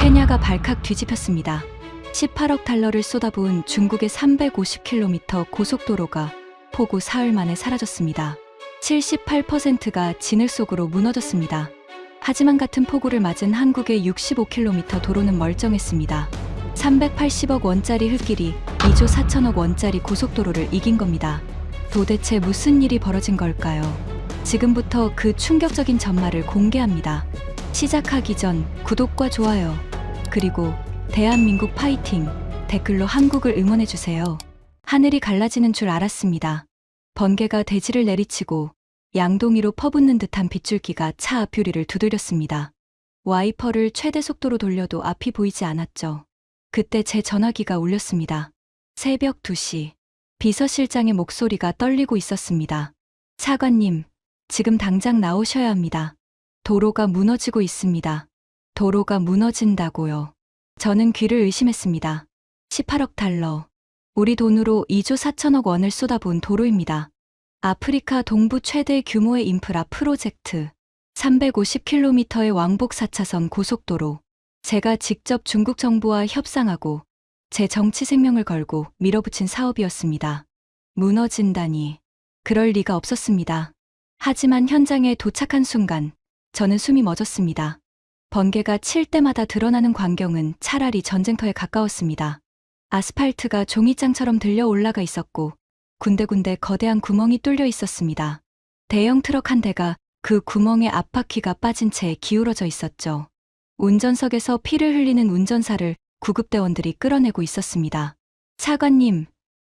케냐가 발칵 뒤집혔습니다. 18억 달러를 쏟아부은 중국의 350km 고속도로가 폭우 사흘 만에 사라졌습니다. 78%가 진흙 속으로 무너졌습니다. 하지만 같은 폭우를 맞은 한국의 65km 도로는 멀쩡했습니다. 380억 원짜리 흙길이 2조 4천억 원짜리 고속도로를 이긴 겁니다. 도대체 무슨 일이 벌어진 걸까요? 지금부터 그 충격적인 전말을 공개합니다. 시작하기 전 구독과 좋아요, 그리고 대한민국 파이팅 댓글로 한국을 응원해주세요. 하늘이 갈라지는 줄 알았습니다. 번개가 대지를 내리치고 양동이로 퍼붓는 듯한 빗줄기가 차 앞 유리를 두드렸습니다. 와이퍼를 최대 속도로 돌려도 앞이 보이지 않았죠. 그때 제 전화기가 울렸습니다. 새벽 2시. 비서실장의 목소리가 떨리고 있었습니다. 차관님, 지금 당장 나오셔야 합니다. 도로가 무너지고 있습니다. 도로가 무너진다고요. 저는 귀를 의심했습니다. 18억 달러. 우리 돈으로 2조 4천억 원을 쏟아부은 도로입니다. 아프리카 동부 최대 규모의 인프라 프로젝트. 350km의 왕복 4차선 고속도로. 제가 직접 중국 정부와 협상하고 제 정치 생명을 걸고 밀어붙인 사업이었습니다. 무너진다니. 그럴 리가 없었습니다. 하지만 현장에 도착한 순간 저는 숨이 멎었습니다. 번개가 칠 때마다 드러나는 광경은 차라리 전쟁터에 가까웠습니다. 아스팔트가 종이장처럼 들려 올라가 있었고 군데군데 거대한 구멍이 뚫려 있었습니다. 대형 트럭 한 대가 그 구멍에 앞바퀴가 빠진 채 기울어져 있었죠. 운전석에서 피를 흘리는 운전사를 구급대원들이 끌어내고 있었습니다. 차관님,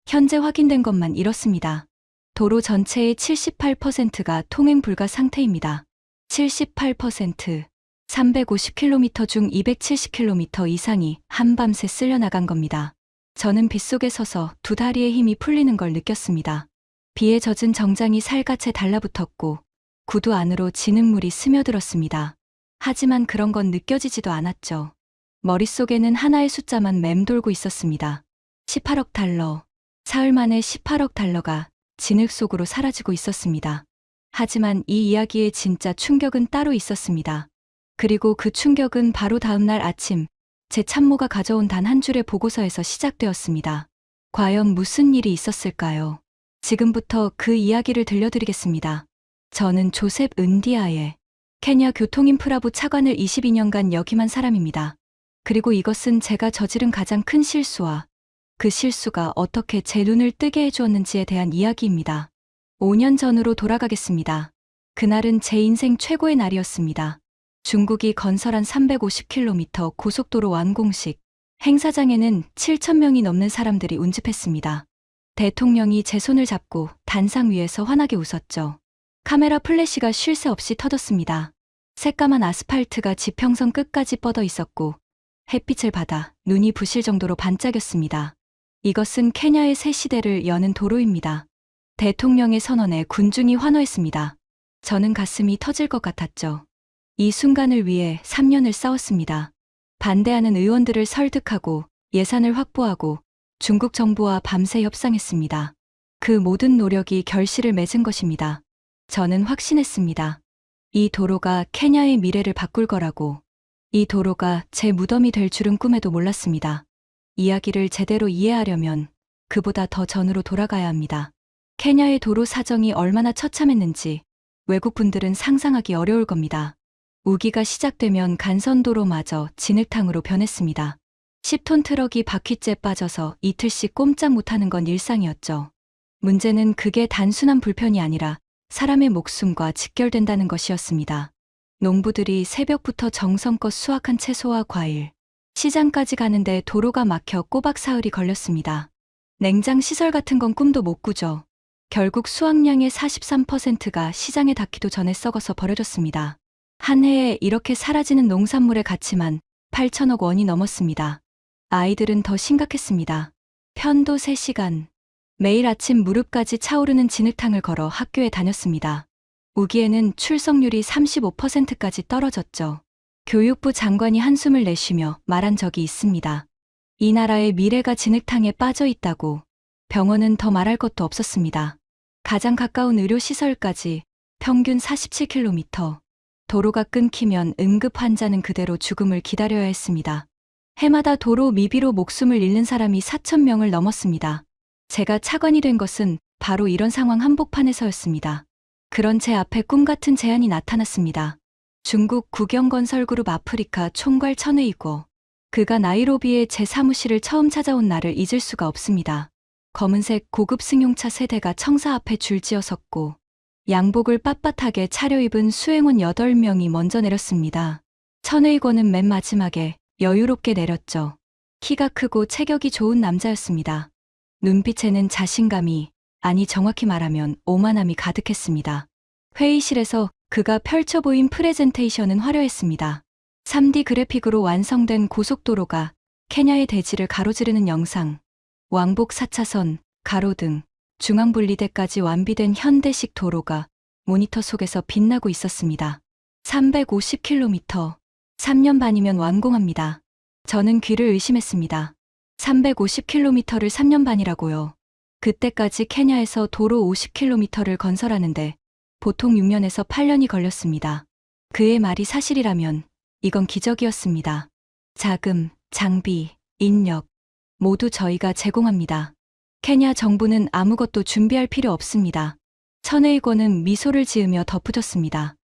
현재 확인된 것만 이렇습니다. 도로 전체의 78%가 통행 불가 상태입니다. 78%. 350km 중 270km 이상이 한밤새 쓸려나간 겁니다. 저는 빗속에 서서 두 다리의 힘이 풀리는 걸 느꼈습니다. 비에 젖은 정장이 살갗에 달라붙었고 구두 안으로 진흙물이 스며들었습니다. 하지만 그런 건 느껴지지도 않았죠. 머릿속에는 하나의 숫자만 맴돌고 있었습니다. 18억 달러. 사흘 만에 18억 달러가 진흙 속으로 사라지고 있었습니다. 하지만 이 이야기의 진짜 충격은 따로 있었습니다. 그리고 그 충격은 바로 다음 날 아침 제 참모가 가져온 단 한 줄의 보고서에서 시작되었습니다. 과연 무슨 일이 있었을까요? 지금부터 그 이야기를 들려드리겠습니다. 저는 조셉 은디아예, 케냐 교통인프라부 차관을 22년간 역임한 사람입니다. 그리고 이것은 제가 저지른 가장 큰 실수와 그 실수가 어떻게 제 눈을 뜨게 해주었는지에 대한 이야기입니다. 5년 전으로 돌아가겠습니다. 그날은 제 인생 최고의 날이었습니다. 중국이 건설한 350km 고속도로 완공식. 행사장에는 7,000명이 넘는 사람들이 운집했습니다. 대통령이 제 손을 잡고 단상 위에서 환하게 웃었죠. 카메라 플래시가 쉴 새 없이 터졌습니다. 새까만 아스팔트가 지평선 끝까지 뻗어 있었고 햇빛을 받아 눈이 부실 정도로 반짝였습니다. 이것은 케냐의 새 시대를 여는 도로입니다. 대통령의 선언에 군중이 환호했습니다. 저는 가슴이 터질 것 같았죠. 이 순간을 위해 3년을 싸웠습니다. 반대하는 의원들을 설득하고 예산을 확보하고 중국 정부와 밤새 협상했습니다. 그 모든 노력이 결실을 맺은 것입니다. 저는 확신했습니다. 이 도로가 케냐의 미래를 바꿀 거라고. 이 도로가 제 무덤이 될 줄은 꿈에도 몰랐습니다. 이야기를 제대로 이해하려면 그보다 더 전으로 돌아가야 합니다. 케냐의 도로 사정이 얼마나 처참했는지 외국 분들은 상상하기 어려울 겁니다. 우기가 시작되면 간선도로마저 진흙탕으로 변했습니다. 10톤 트럭이 바퀴째 빠져서 이틀씩 꼼짝 못하는 건 일상이었죠. 문제는 그게 단순한 불편이 아니라 사람의 목숨과 직결된다는 것이었습니다. 농부들이 새벽부터 정성껏 수확한 채소와 과일, 시장까지 가는데 도로가 막혀 꼬박 사흘이 걸렸습니다. 냉장 시설 같은 건 꿈도 못 꾸죠. 결국 수확량의 43%가 시장에 닿기도 전에 썩어서 버려졌습니다. 한 해에 이렇게 사라지는 농산물의 가치만 8천억 원이 넘었습니다. 아이들은 더 심각했습니다. 편도 3시간. 매일 아침 무릎까지 차오르는 진흙탕을 걸어 학교에 다녔습니다. 우기에는 출석률이 35%까지 떨어졌죠. 교육부 장관이 한숨을 내쉬며 말한 적이 있습니다. 이 나라의 미래가 진흙탕에 빠져 있다고. 병원은 더 말할 것도 없었습니다. 가장 가까운 의료시설까지 평균 47km. 도로가 끊기면 응급 환자는 그대로 죽음을 기다려야 했습니다. 해마다 도로 미비로 목숨을 잃는 사람이 4,000명을 넘었습니다. 제가 차관이 된 것은 바로 이런 상황 한복판에서였습니다. 그런 제 앞에 꿈같은 제안이 나타났습니다. 중국 국영건설그룹 아프리카 총괄 천웨이고. 그가 나이로비에 제 사무실을 처음 찾아온 날을 잊을 수가 없습니다. 검은색 고급 승용차 세대가 청사 앞에 줄지어 섰고 양복을 빳빳하게 차려입은 수행원 8명이 먼저 내렸습니다. 천웨이고는 맨 마지막에 여유롭게 내렸죠. 키가 크고 체격이 좋은 남자였습니다. 눈빛에는 자신감이, 아니 정확히 말하면 오만함이 가득했습니다. 회의실에서 그가 펼쳐 보인 프레젠테이션은 화려했습니다. 3D 그래픽으로 완성된 고속도로가 케냐의 대지를 가로지르는 영상, 왕복 4차선, 가로등, 중앙분리대까지 완비된 현대식 도로가 모니터 속에서 빛나고 있었습니다. 350km, 3년 반이면 완공합니다. 저는 귀를 의심했습니다. 350km를 3년 반이라고요. 그때까지 케냐에서 도로 50km를 건설하는데 보통 6년에서 8년이 걸렸습니다. 그의 말이 사실이라면 이건 기적이었습니다. 자금, 장비, 인력 모두 저희가 제공합니다. 케냐 정부는 아무것도 준비할 필요 없습니다. 천웨이고는 미소를 지으며 덧붙였습니다.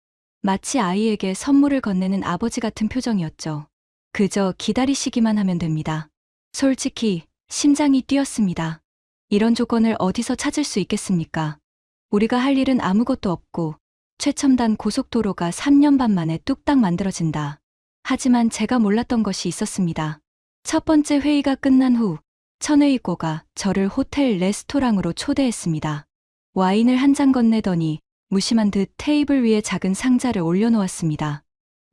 마치 아이에게 선물을 건네는 아버지 같은 표정이었죠. 그저 기다리시기만 하면 됩니다. 솔직히 심장이 뛰었습니다. 이런 조건을 어디서 찾을 수 있겠습니까? 우리가 할 일은 아무것도 없고 최첨단 고속도로가 3년 반 만에 뚝딱 만들어진다. 하지만 제가 몰랐던 것이 있었습니다. 첫 번째 회의가 끝난 후 천웨이고가 저를 호텔 레스토랑으로 초대했습니다. 와인을 한 잔 건네더니 무심한 듯 테이블 위에 작은 상자를 올려놓았습니다.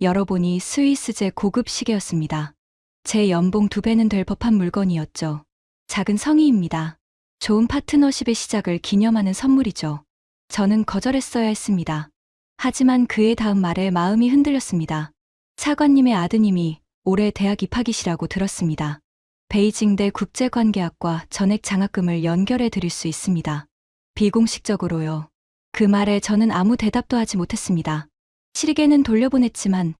열어보니 스위스제 고급 시계였습니다. 제 연봉 2배는 될 법한 물건이었죠. 작은 성의입니다. 좋은 파트너십의 시작을 기념하는 선물이죠. 저는 거절했어야 했습니다. 하지만 그의 다음 말에 마음이 흔들렸습니다. 차관님의 아드님이 올해 대학 입학이시라고 들었습니다. 베이징대 국제관계학과 전액 장학금을 연결해 드릴 수 있습니다. 비공식적으로요. 그 말에 저는 아무 대답도 하지 못했습니다. 시리게는 돌려보냈지만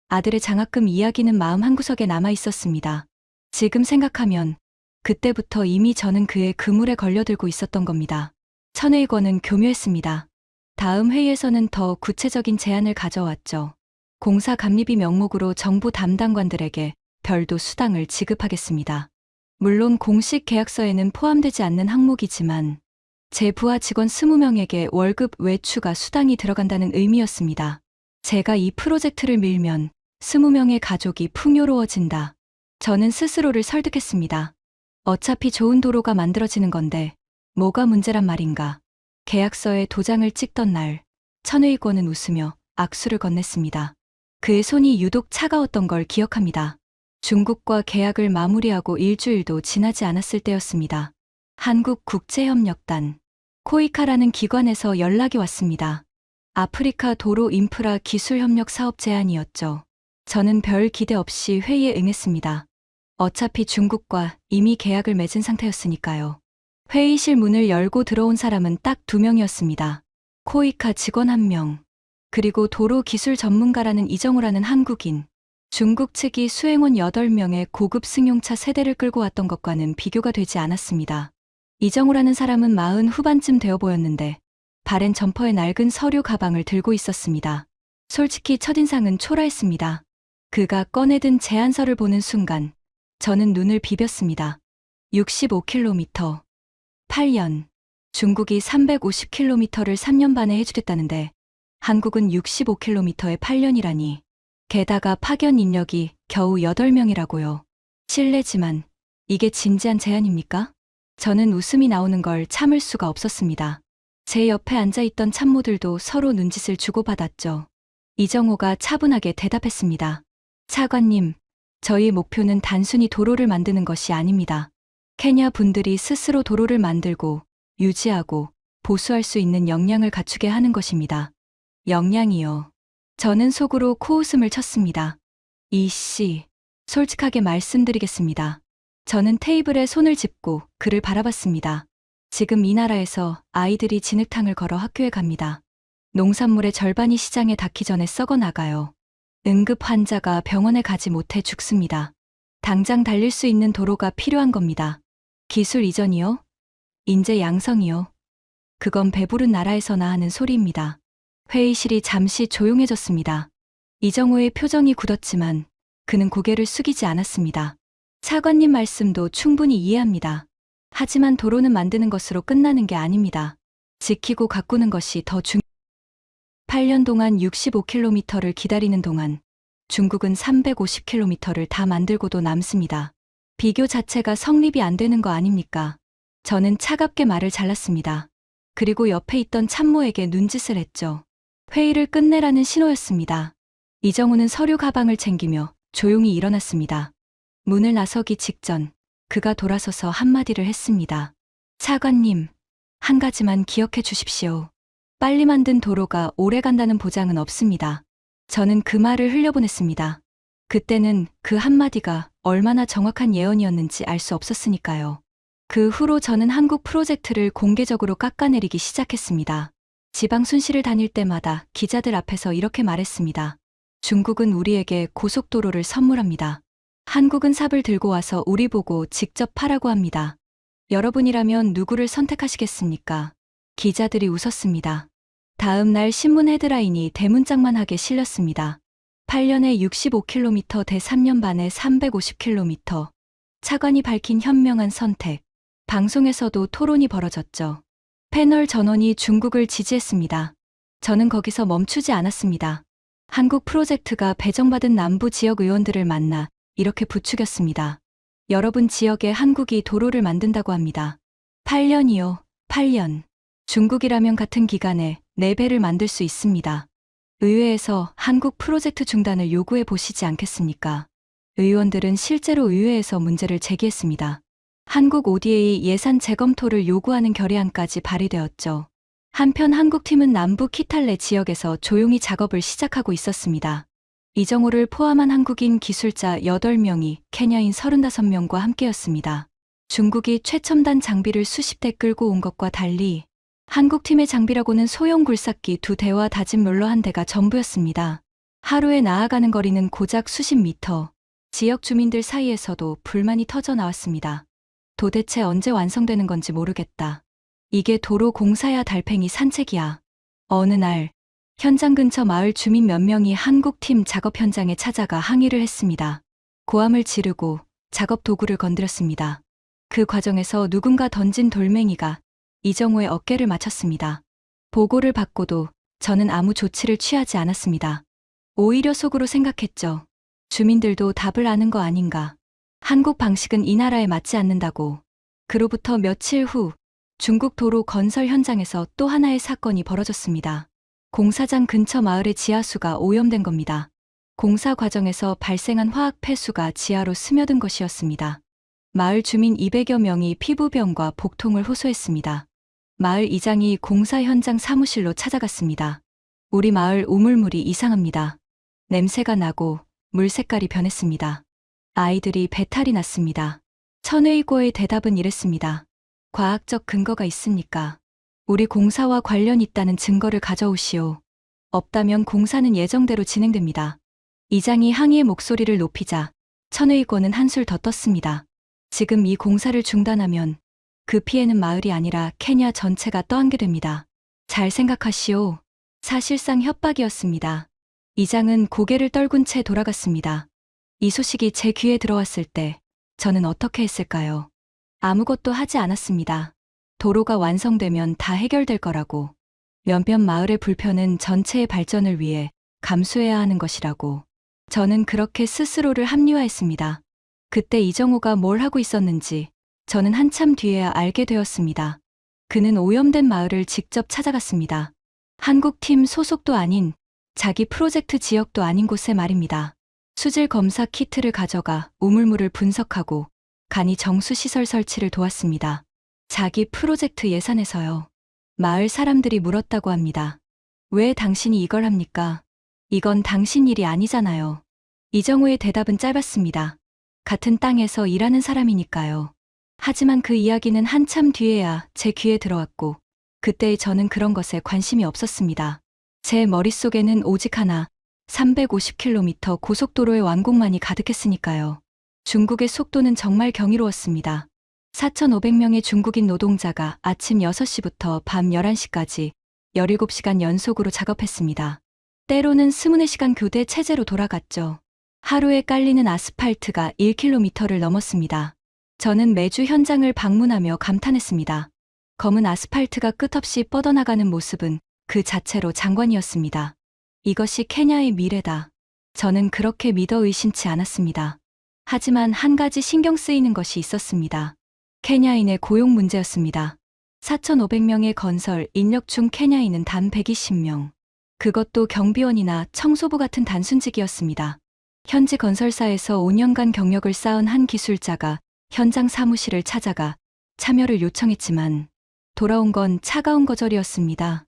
아들의 장학금 이야기는 마음 한구석에 남아 있었습니다. 지금 생각하면 그때부터 이미 저는 그의 그물에 걸려들고 있었던 겁니다. 천웨이고는 교묘했습니다. 다음 회의에서는 더 구체적인 제안을 가져왔죠. 공사 감리비 명목으로 정부 담당관들에게 별도 수당을 지급하겠습니다. 물론 공식 계약서에는 포함되지 않는 항목이지만 제 부하 직원 20명에게 월급 외추가 수당이 들어간다는 의미였습니다. 제가 이 프로젝트를 밀면 20명의 가족이 풍요로워진다. 저는 스스로를 설득했습니다. 어차피 좋은 도로가 만들어지는 건데 뭐가 문제란 말인가. 계약서에 도장을 찍던 날 천웨이고는 웃으며 악수를 건넸습니다. 그의 손이 유독 차가웠던 걸 기억합니다. 중국과 계약을 마무리하고 일주일도 지나지 않았을 때였습니다. 한국국제협력단 코이카라는 기관에서 연락이 왔습니다. 아프리카 도로 인프라 기술협력 사업 제안이었죠. 저는 별 기대 없이 회의에 응했습니다. 어차피 중국과 이미 계약을 맺은 상태였으니까요. 회의실 문을 열고 들어온 사람은 딱 2명이었습니다. 코이카 직원 1명, 그리고 도로 기술 전문가라는 이정우라는 한국인. 중국 측이 수행원 8명의 고급 승용차 세대를 끌고 왔던 것과는 비교가 되지 않았습니다. 이정우라는 사람은 40 후반쯤 되어 보였는데 바렌 점퍼에 낡은 서류 가방을 들고 있었습니다. 솔직히 첫인상은 초라했습니다. 그가 꺼내든 제안서를 보는 순간 저는 눈을 비볐습니다. 65km, 8년. 중국이 350km를 3년 반에 해주겠다는데 한국은 65km에 8년이라니. 게다가 파견 인력이 겨우 8명이라고요. 실례지만 이게 진지한 제안입니까? 저는 웃음이 나오는 걸 참을 수가 없었습니다. 제 옆에 앉아있던 참모들도 서로 눈짓을 주고받았죠. 이정호가 차분하게 대답했습니다. 차관님, 저희 목표는 단순히 도로를 만드는 것이 아닙니다. 케냐 분들이 스스로 도로를 만들고 유지하고 보수할 수 있는 역량을 갖추게 하는 것입니다. 역량이요. 저는 속으로 코웃음을 쳤습니다. 이씨, 솔직하게 말씀드리겠습니다. 저는 테이블에 손을 짚고 그를 바라봤습니다. 지금 이 나라에서 아이들이 진흙탕을 걸어 학교에 갑니다. 농산물의 절반이 시장에 닿기 전에 썩어 나가요. 응급 환자가 병원에 가지 못해 죽습니다. 당장 달릴 수 있는 도로가 필요한 겁니다. 기술 이전이요? 인재 양성이요? 그건 배부른 나라에서나 하는 소리입니다. 회의실이 잠시 조용해졌습니다. 이정호의 표정이 굳었지만 그는 고개를 숙이지 않았습니다. 차관님 말씀도 충분히 이해합니다. 하지만 도로는 만드는 것으로 끝나는 게 아닙니다. 지키고 가꾸는 것이 더 8년 동안 65km를 기다리는 동안 중국은 350km를 다 만들고도 남습니다. 비교 자체가 성립이 안 되는 거 아닙니까? 저는 차갑게 말을 잘랐습니다. 그리고 옆에 있던 참모에게 눈짓을 했죠. 회의를 끝내라는 신호였습니다. 이정우는 서류 가방을 챙기며 조용히 일어났습니다. 문을 나서기 직전 그가 돌아서서 한마디를 했습니다. 차관님, 한 가지만 기억해 주십시오. 빨리 만든 도로가 오래 간다는 보장은 없습니다. 저는 그 말을 흘려보냈습니다. 그때는 그 한마디가 얼마나 정확한 예언이었는지 알 수 없었으니까요. 그 후로 저는 한국 프로젝트를 공개적으로 깎아내리기 시작했습니다. 지방 순시를 다닐 때마다 기자들 앞에서 이렇게 말했습니다. 중국은 우리에게 고속도로를 선물합니다. 한국은 삽을 들고 와서 우리 보고 직접 파라고 합니다. 여러분이라면 누구를 선택하시겠습니까? 기자들이 웃었습니다. 다음 날 신문 헤드라인이 대문짝만하게 실렸습니다. 8년에 65km 대 3년 반에 350km. 차관이 밝힌 현명한 선택. 방송에서도 토론이 벌어졌죠. 패널 전원이 중국을 지지했습니다. 저는 거기서 멈추지 않았습니다. 한국 프로젝트가 배정받은 남부 지역 의원들을 만나 이렇게 부추겼습니다. 여러분 지역에 한국이 도로를 만든다고 합니다. 8년이요, 8년. 중국이라면 같은 기간에 4배를 만들 수 있습니다. 의회에서 한국 프로젝트 중단을 요구해 보시지 않겠습니까? 의원들은 실제로 의회에서 문제를 제기했습니다. 한국 ODA 예산 재검토를 요구하는 결의안까지 발의되었죠. 한편 한국팀은 남부 키탈레 지역에서 조용히 작업을 시작하고 있었습니다. 이정호를 포함한 한국인 기술자 8명이 케냐인 35명과 함께였습니다. 중국이 최첨단 장비를 수십 대 끌고 온 것과 달리 한국팀의 장비라고는 소형 굴삭기 2대와 다진 롤러 1대가 전부였습니다. 하루에 나아가는 거리는 고작 수십 미터. 지역 주민들 사이에서도 불만이 터져 나왔습니다. 도대체 언제 완성되는 건지 모르겠다. 이게 도로 공사야 달팽이 산책이야. 어느 날 현장 근처 마을 주민 몇 명이 한국팀 작업 현장에 찾아가 항의를 했습니다. 고함을 지르고 작업 도구를 건드렸습니다. 그 과정에서 누군가 던진 돌멩이가 이정호의 어깨를 맞췄습니다. 보고를 받고도 저는 아무 조치를 취하지 않았습니다. 오히려 속으로 생각했죠. 주민들도 답을 아는 거 아닌가. 한국 방식은 이 나라에 맞지 않는다고. 그로부터 며칠 후 중국 도로 건설 현장에서 또 하나의 사건이 벌어졌습니다. 공사장 근처 마을의 지하수가 오염된 겁니다. 공사 과정에서 발생한 화학 폐수가 지하로 스며든 것이었습니다. 마을 주민 200여 명이 피부병과 복통을 호소했습니다. 마을 이장이 공사 현장 사무실로 찾아갔습니다. 우리 마을 우물물이 이상합니다. 냄새가 나고 물 색깔이 변했습니다. 아이들이 배탈이 났습니다. 천회의고의 대답은 이랬습니다. 과학적 근거가 있습니까? 우리 공사와 관련 있다는 증거를 가져오시오. 없다면 공사는 예정대로 진행됩니다. 이장이 항의의 목소리를 높이자 천회의고는 한술 더 떴습니다. 지금 이 공사를 중단하면 그 피해는 마을이 아니라 케냐 전체가 떠안게 됩니다. 잘 생각하시오. 사실상 협박이었습니다. 이장은 고개를 떨군 채 돌아갔습니다. 이 소식이 제 귀에 들어왔을 때 저는 어떻게 했을까요? 아무것도 하지 않았습니다. 도로가 완성되면 다 해결될 거라고. 몇몇 마을의 불편은 전체의 발전을 위해 감수해야 하는 것이라고. 저는 그렇게 스스로를 합리화했습니다. 그때 이정호가 뭘 하고 있었는지 저는 한참 뒤에야 알게 되었습니다. 그는 오염된 마을을 직접 찾아갔습니다. 한국팀 소속도 아닌 자기 프로젝트 지역도 아닌 곳에 말입니다. 수질 검사 키트를 가져가 우물물을 분석하고 간이 정수시설 설치를 도왔습니다. 자기 프로젝트 예산에서요. 마을 사람들이 물었다고 합니다. 왜 당신이 이걸 합니까? 이건 당신 일이 아니잖아요. 이정호의 대답은 짧았습니다. 같은 땅에서 일하는 사람이니까요. 하지만 그 이야기는 한참 뒤에야 제 귀에 들어왔고 그때의 저는 그런 것에 관심이 없었습니다. 제 머릿속에는 오직 하나, 350km 고속도로의 완공만이 가득했으니까요. 중국의 속도는 정말 경이로웠습니다. 4,500명의 중국인 노동자가 아침 6시부터 밤 11시까지 17시간 연속으로 작업했습니다. 때로는 24시간 교대 체제로 돌아갔죠. 하루에 깔리는 아스팔트가 1km를 넘었습니다. 저는 매주 현장을 방문하며 감탄했습니다. 검은 아스팔트가 끝없이 뻗어나가는 모습은 그 자체로 장관이었습니다. 이것이 케냐의 미래다. 저는 그렇게 믿어 의심치 않았습니다. 하지만 한 가지 신경 쓰이는 것이 있었습니다. 케냐인의 고용 문제였습니다. 4,500명의 건설 인력 중 케냐인은 단 120명. 그것도 경비원이나 청소부 같은 단순직이었습니다. 현지 건설사에서 5년간 경력을 쌓은 한 기술자가 현장 사무실을 찾아가 참여를 요청했지만 돌아온 건 차가운 거절이었습니다.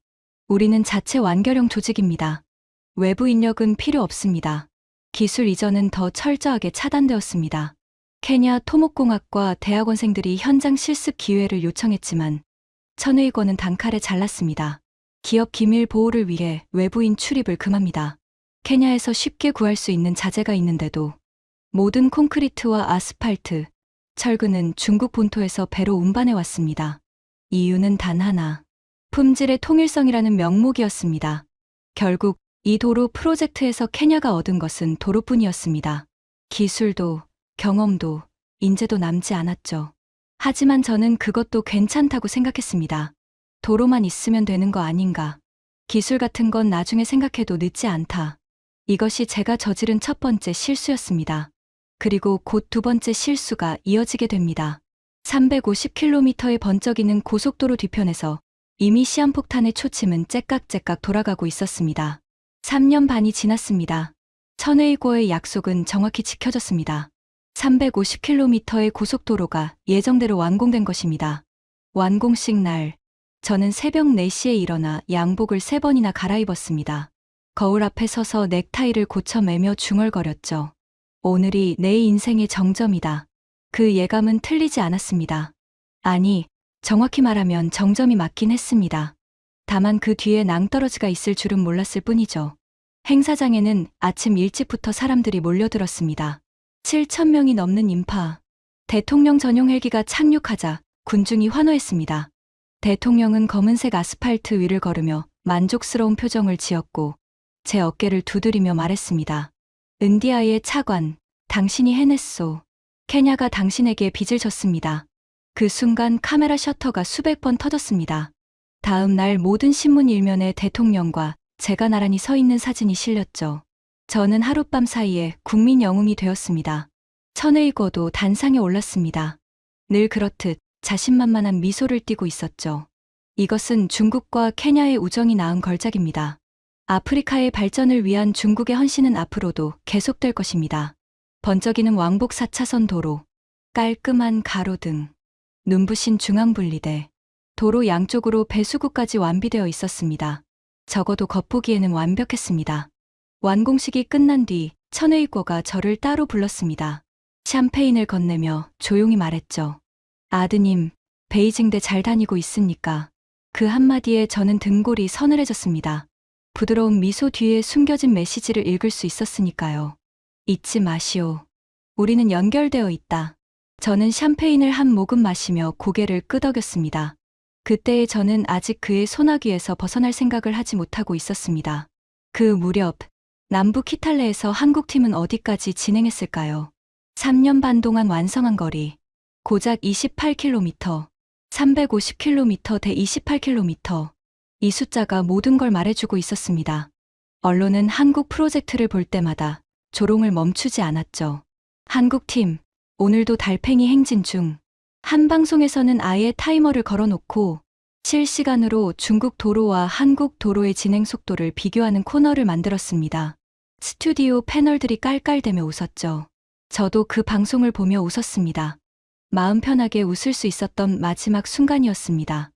우리는 자체 완결형 조직입니다. 외부 인력은 필요 없습니다. 기술 이전은 더 철저하게 차단되었습니다. 케냐 토목공학과 대학원생들이 현장 실습 기회를 요청했지만 천의권은 단칼에 잘랐습니다. 기업 기밀 보호를 위해 외부인 출입을 금합니다. 케냐에서 쉽게 구할 수 있는 자재가 있는데도 모든 콘크리트와 아스팔트, 철근은 중국 본토에서 배로 운반해 왔습니다. 이유는 단 하나, 품질의 통일성이라는 명목이었습니다. 결국 이 도로 프로젝트에서 케냐가 얻은 것은 도로뿐이었습니다. 기술도, 경험도, 인재도 남지 않았죠. 하지만 저는 그것도 괜찮다고 생각했습니다. 도로만 있으면 되는 거 아닌가. 기술 같은 건 나중에 생각해도 늦지 않다. 이것이 제가 저지른 첫 번째 실수였습니다. 그리고 곧 두 번째 실수가 이어지게 됩니다. 350km의 번쩍이는 고속도로 뒤편에서 이미 시한폭탄의 초침은 째깍째깍 돌아가고 있었습니다. 3년 반이 지났습니다. 천웨이고의 약속은 정확히 지켜졌습니다. 350km의 고속도로가 예정대로 완공된 것입니다. 완공식 날, 저는 새벽 4시에 일어나 양복을 3번이나 갈아입었습니다. 거울 앞에 서서 넥타이를 고쳐매며 중얼거렸죠. 오늘이 내 인생의 정점이다. 그 예감은 틀리지 않았습니다. 아니, 정확히 말하면 정점이 맞긴 했습니다. 다만 그 뒤에 낭떠러지가 있을 줄은 몰랐을 뿐이죠. 행사장에는 아침 일찍부터 사람들이 몰려들었습니다. 7,000명이 넘는 인파. 대통령 전용 헬기가 착륙하자 군중이 환호했습니다. 대통령은 검은색 아스팔트 위를 걸으며 만족스러운 표정을 지었고 제 어깨를 두드리며 말했습니다. 은디아의 차관, 당신이 해냈소. 케냐가 당신에게 빚을 졌습니다. 그 순간 카메라 셔터가 수백 번 터졌습니다. 다음 날 모든 신문 일면에 대통령과 제가 나란히 서 있는 사진이 실렸죠. 저는 하룻밤 사이에 국민 영웅이 되었습니다. 천웨이고도 단상에 올랐습니다. 늘 그렇듯 자신만만한 미소를 띠고 있었죠. 이것은 중국과 케냐의 우정이 낳은 걸작입니다. 아프리카의 발전을 위한 중국의 헌신은 앞으로도 계속될 것입니다. 번쩍이는 왕복 4차선 도로, 깔끔한 가로등, 눈부신 중앙분리대, 도로 양쪽으로 배수구까지 완비되어 있었습니다. 적어도 겉보기에는 완벽했습니다. 완공식이 끝난 뒤 천웨이고가 저를 따로 불렀습니다. 샴페인을 건네며 조용히 말했죠. 아드님, 베이징대 잘 다니고 있습니까? 그 한마디에 저는 등골이 서늘해졌습니다. 부드러운 미소 뒤에 숨겨진 메시지를 읽을 수 있었으니까요. 잊지 마시오. 우리는 연결되어 있다. 저는 샴페인을 한 모금 마시며 고개를 끄덕였습니다. 그때의 저는 아직 그의 소나귀에서 벗어날 생각을 하지 못하고 있었습니다. 그 무렵 남부 키탈레에서 한국팀은 어디까지 진행했을까요? 3년 반 동안 완성한 거리, 고작 28km, 350km 대 28km. 이 숫자가 모든 걸 말해주고 있었습니다. 언론은 한국 프로젝트를 볼 때마다 조롱을 멈추지 않았죠. 한국팀, 오늘도 달팽이 행진 중. 한 방송에서는 아예 타이머를 걸어놓고 실시간으로 중국 도로와 한국 도로의 진행 속도를 비교하는 코너를 만들었습니다. 스튜디오 패널들이 깔깔대며 웃었죠. 저도 그 방송을 보며 웃었습니다. 마음 편하게 웃을 수 있었던 마지막 순간이었습니다.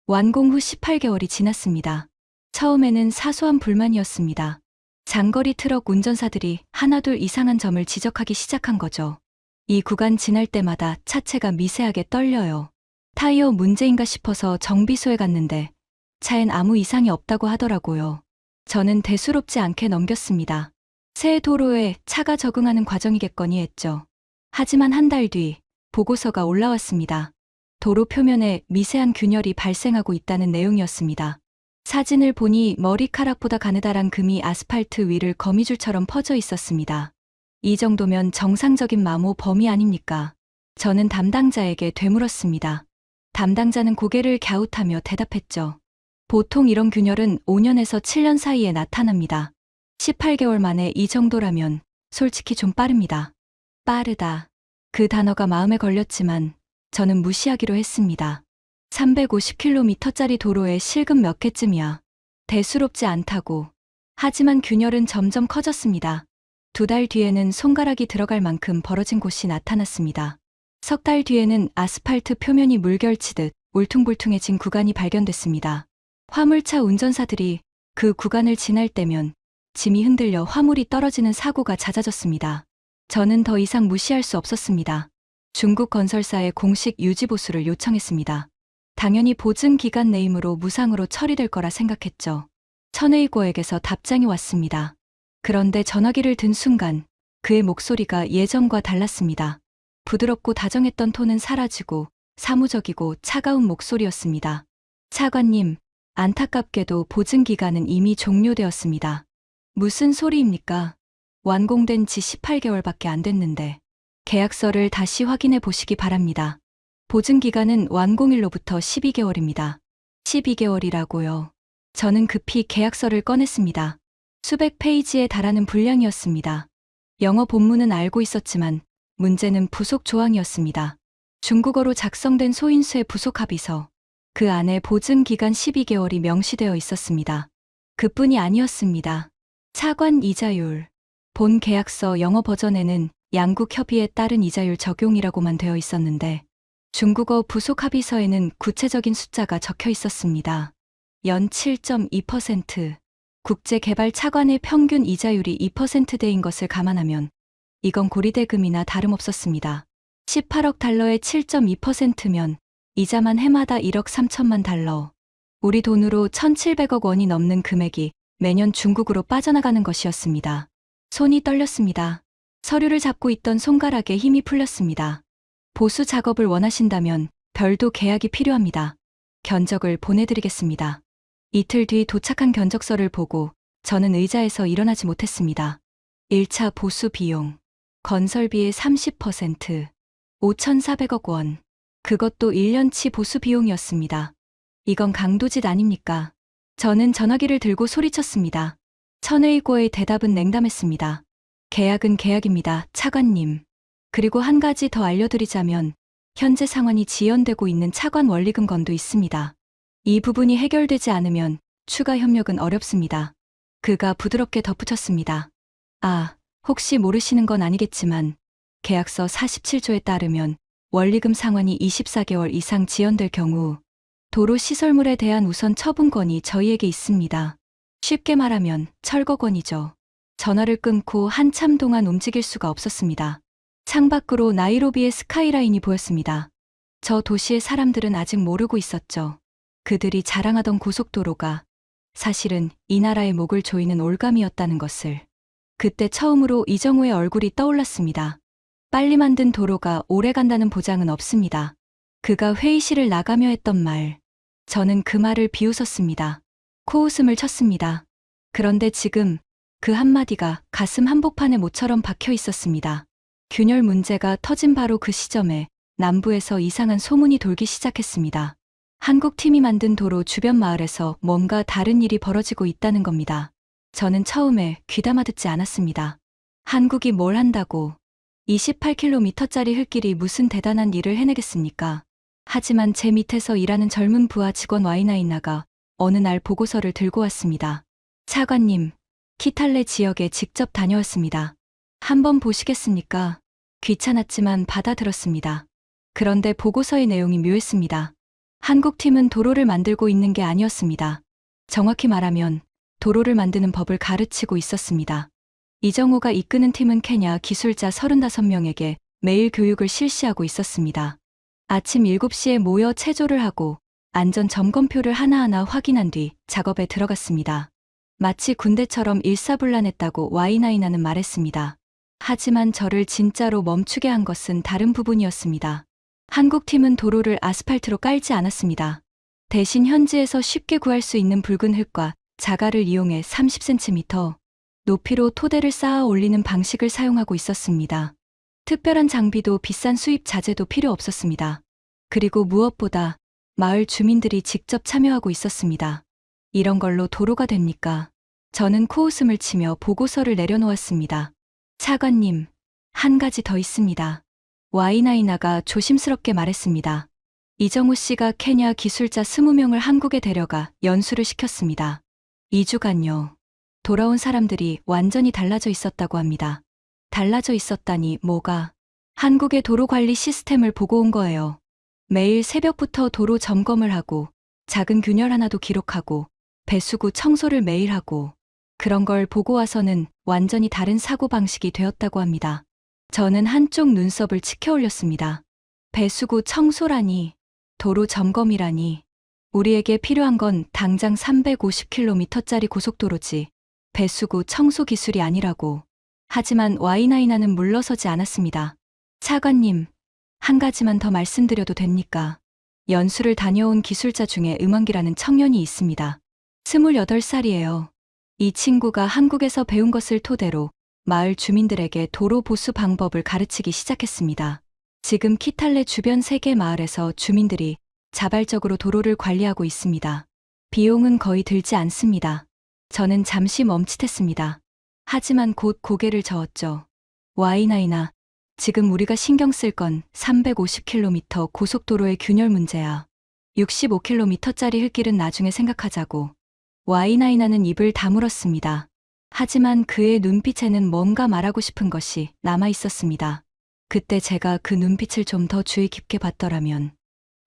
완공 후 18개월이 지났습니다. 처음에는 사소한 불만이었습니다. 장거리 트럭 운전사들이 하나둘 이상한 점을 지적하기 시작한 거죠. 이 구간 지날 때마다 차체가 미세하게 떨려요. 타이어 문제인가 싶어서 정비소에 갔는데 차엔 아무 이상이 없다고 하더라고요. 저는 대수롭지 않게 넘겼습니다. 새 도로에 차가 적응하는 과정이겠거니 했죠. 하지만 한 달 뒤 보고서가 올라왔습니다. 도로 표면에 미세한 균열이 발생하고 있다는 내용이었습니다. 사진을 보니 머리카락보다 가느다란 금이 아스팔트 위를 거미줄처럼 퍼져 있었습니다. 이 정도면 정상적인 마모 범위 아닙니까? 저는 담당자에게 되물었습니다. 담당자는 고개를 갸웃하며 대답했죠. 보통 이런 균열은 5년에서 7년 사이에 나타납니다. 18개월 만에 이 정도라면 솔직히 좀 빠릅니다. 빠르다. 그 단어가 마음에 걸렸지만 저는 무시하기로 했습니다. 350km짜리 도로에 실금 몇 개쯤이야. 대수롭지 않다고. 하지만 균열은 점점 커졌습니다. 2달 뒤에는 손가락이 들어갈 만큼 벌어진 곳이 나타났습니다. 3달 뒤에는 아스팔트 표면이 물결치듯 울퉁불퉁해진 구간이 발견됐습니다. 화물차 운전사들이 그 구간을 지날 때면 짐이 흔들려 화물이 떨어지는 사고가 잦아졌습니다. 저는 더 이상 무시할 수 없었습니다. 중국 건설사에 공식 유지보수를 요청했습니다. 당연히 보증 기간 내임으로 무상으로 처리될 거라 생각했죠. 천웨이고에게서 답장이 왔습니다. 그런데 전화기를 든 순간 그의 목소리가 예전과 달랐습니다. 부드럽고 다정했던 톤은 사라지고 사무적이고 차가운 목소리였습니다. 차관님, 안타깝게도 보증 기간은 이미 종료되었습니다. 무슨 소리입니까? 완공된 지 18개월밖에 안 됐는데. 계약서를 다시 확인해 보시기 바랍니다. 보증 기간은 완공일로부터 12개월입니다. 12개월이라고요. 저는 급히 계약서를 꺼냈습니다. 수백 페이지에 달하는 분량이었습니다. 영어 본문은 알고 있었지만 문제는 부속 조항이었습니다. 중국어로 작성된 소인수의 부속 합의서. 그 안에 보증 기간 12개월이 명시되어 있었습니다. 그뿐이 아니었습니다. 차관 이자율. 본 계약서 영어 버전에는 양국 협의에 따른 이자율 적용이라고만 되어 있었는데 중국어 부속 합의서에는 구체적인 숫자가 적혀 있었습니다. 연 7.2%. 국제개발 차관의 평균 이자율이 2%대인 것을 감안하면 이건 고리대금이나 다름없었습니다. 18억 달러의 7.2%면 이자만 해마다 1억 3천만 달러. 우리 돈으로 1,700억 원이 넘는 금액이 매년 중국으로 빠져나가는 것이었습니다. 손이 떨렸습니다. 서류를 잡고 있던 손가락에 힘이 풀렸습니다. 보수 작업을 원하신다면 별도 계약이 필요합니다. 견적을 보내드리겠습니다. 이틀 뒤 도착한 견적서를 보고 저는 의자에서 일어나지 못했습니다. 1차 보수 비용. 건설비의 30%. 5,400억 원. 그것도 1년치 보수 비용이었습니다. 이건 강도짓 아닙니까? 저는 전화기를 들고 소리쳤습니다. 천웨이고의 대답은 냉담했습니다. 계약은 계약입니다, 차관님. 그리고 한 가지 더 알려드리자면 현재 상환이 지연되고 있는 차관 원리금 건도 있습니다. 이 부분이 해결되지 않으면 추가 협력은 어렵습니다. 그가 부드럽게 덧붙였습니다. 아, 혹시 모르시는 건 아니겠지만 계약서 47조에 따르면 원리금 상환이 24개월 이상 지연될 경우 도로 시설물에 대한 우선 처분권이 저희에게 있습니다. 쉽게 말하면 철거권이죠. 전화를 끊고 한참 동안 움직일 수가 없었습니다. 창밖으로 나이로비의 스카이라인이 보였습니다. 저 도시의 사람들은 아직 모르고 있었죠. 그들이 자랑하던 고속도로가 사실은 이 나라의 목을 조이는 올감이었다는 것을. 그때 처음으로 이정우의 얼굴이 떠올랐습니다. 빨리 만든 도로가 오래 간다는 보장은 없습니다. 그가 회의실을 나가며 했던 말. 저는 그 말을 비웃었습니다. 코웃음을 쳤습니다. 그런데 지금 그 한마디가 가슴 한복판에 모처럼 박혀 있었습니다. 균열 문제가 터진 바로 그 시점에 남부에서 이상한 소문이 돌기 시작했습니다. 한국 팀이 만든 도로 주변 마을에서 뭔가 다른 일이 벌어지고 있다는 겁니다. 저는 처음에 귀담아 듣지 않았습니다. 한국이 뭘 한다고 28km짜리 흙길이 무슨 대단한 일을 해내겠습니까? 하지만 제 밑에서 일하는 젊은 부하 직원 와이나이나가 어느 날 보고서를 들고 왔습니다. 차관님, 키탈레 지역에 직접 다녀왔습니다. 한번 보시겠습니까? 귀찮았지만 받아들었습니다. 그런데 보고서의 내용이 묘했습니다. 한국 팀은 도로를 만들고 있는 게 아니었습니다. 정확히 말하면 도로를 만드는 법을 가르치고 있었습니다. 이정호가 이끄는 팀은 케냐 기술자 35명에게 매일 교육을 실시하고 있었습니다. 아침 7시에 모여 체조를 하고 안전 점검표를 하나하나 확인한 뒤 작업에 들어갔습니다. 마치 군대처럼 일사불란했다고 Y9는 말했습니다. 하지만 저를 진짜로 멈추게 한 것은 다른 부분이었습니다. 한국 팀은 도로를 아스팔트로 깔지 않았습니다. 대신 현지에서 쉽게 구할 수 있는 붉은 흙과 자갈을 이용해 30cm 높이로 토대를 쌓아 올리는 방식을 사용하고 있었습니다. 특별한 장비도 비싼 수입 자재도 필요 없었습니다. 그리고 무엇보다 마을 주민들이 직접 참여하고 있었습니다. 이런 걸로 도로가 됩니까? 저는 코웃음을 치며 보고서를 내려놓았습니다. 차관님, 한 가지 더 있습니다. Y9가 조심스럽게 말했습니다. 이정우 씨가 케냐 기술자 20명을 한국에 데려가 연수를 시켰습니다. 2주간요. 돌아온 사람들이 완전히 달라져 있었다고 합니다. 달라져 있었다니 뭐가? 한국의 도로 관리 시스템을 보고 온 거예요. 매일 새벽부터 도로 점검을 하고 작은 균열 하나도 기록하고 배수구 청소를 매일 하고 그런 걸 보고 와서는 완전히 다른 사고방식이 되었다고 합니다. 저는 한쪽 눈썹을 치켜 올렸습니다. 배수구 청소라니, 도로 점검이라니. 우리에게 필요한 건 당장 350km짜리 고속도로지 배수구 청소 기술이 아니라고. 하지만 Y9는 물러서지 않았습니다. 차관님, 한 가지만 더 말씀드려도 됩니까? 연수를 다녀온 기술자 중에 음원기라는 청년이 있습니다. 28살이에요. 이 친구가 한국에서 배운 것을 토대로 마을 주민들에게 도로 보수 방법을 가르치기 시작했습니다. 지금 키탈레 주변 3개 마을에서 주민들이 자발적으로 도로를 관리하고 있습니다. 비용은 거의 들지 않습니다. 저는 잠시 멈칫했습니다. 하지만 곧 고개를 저었죠. Y9아, 지금 우리가 신경 쓸 건 350km 고속도로의 균열 문제야. 65km짜리 흙길은 나중에 생각하자고. Y9는 입을 다물었습니다. 하지만 그의 눈빛에는 뭔가 말하고 싶은 것이 남아 있었습니다. 그때 제가 그 눈빛을 좀 더 주의 깊게 봤더라면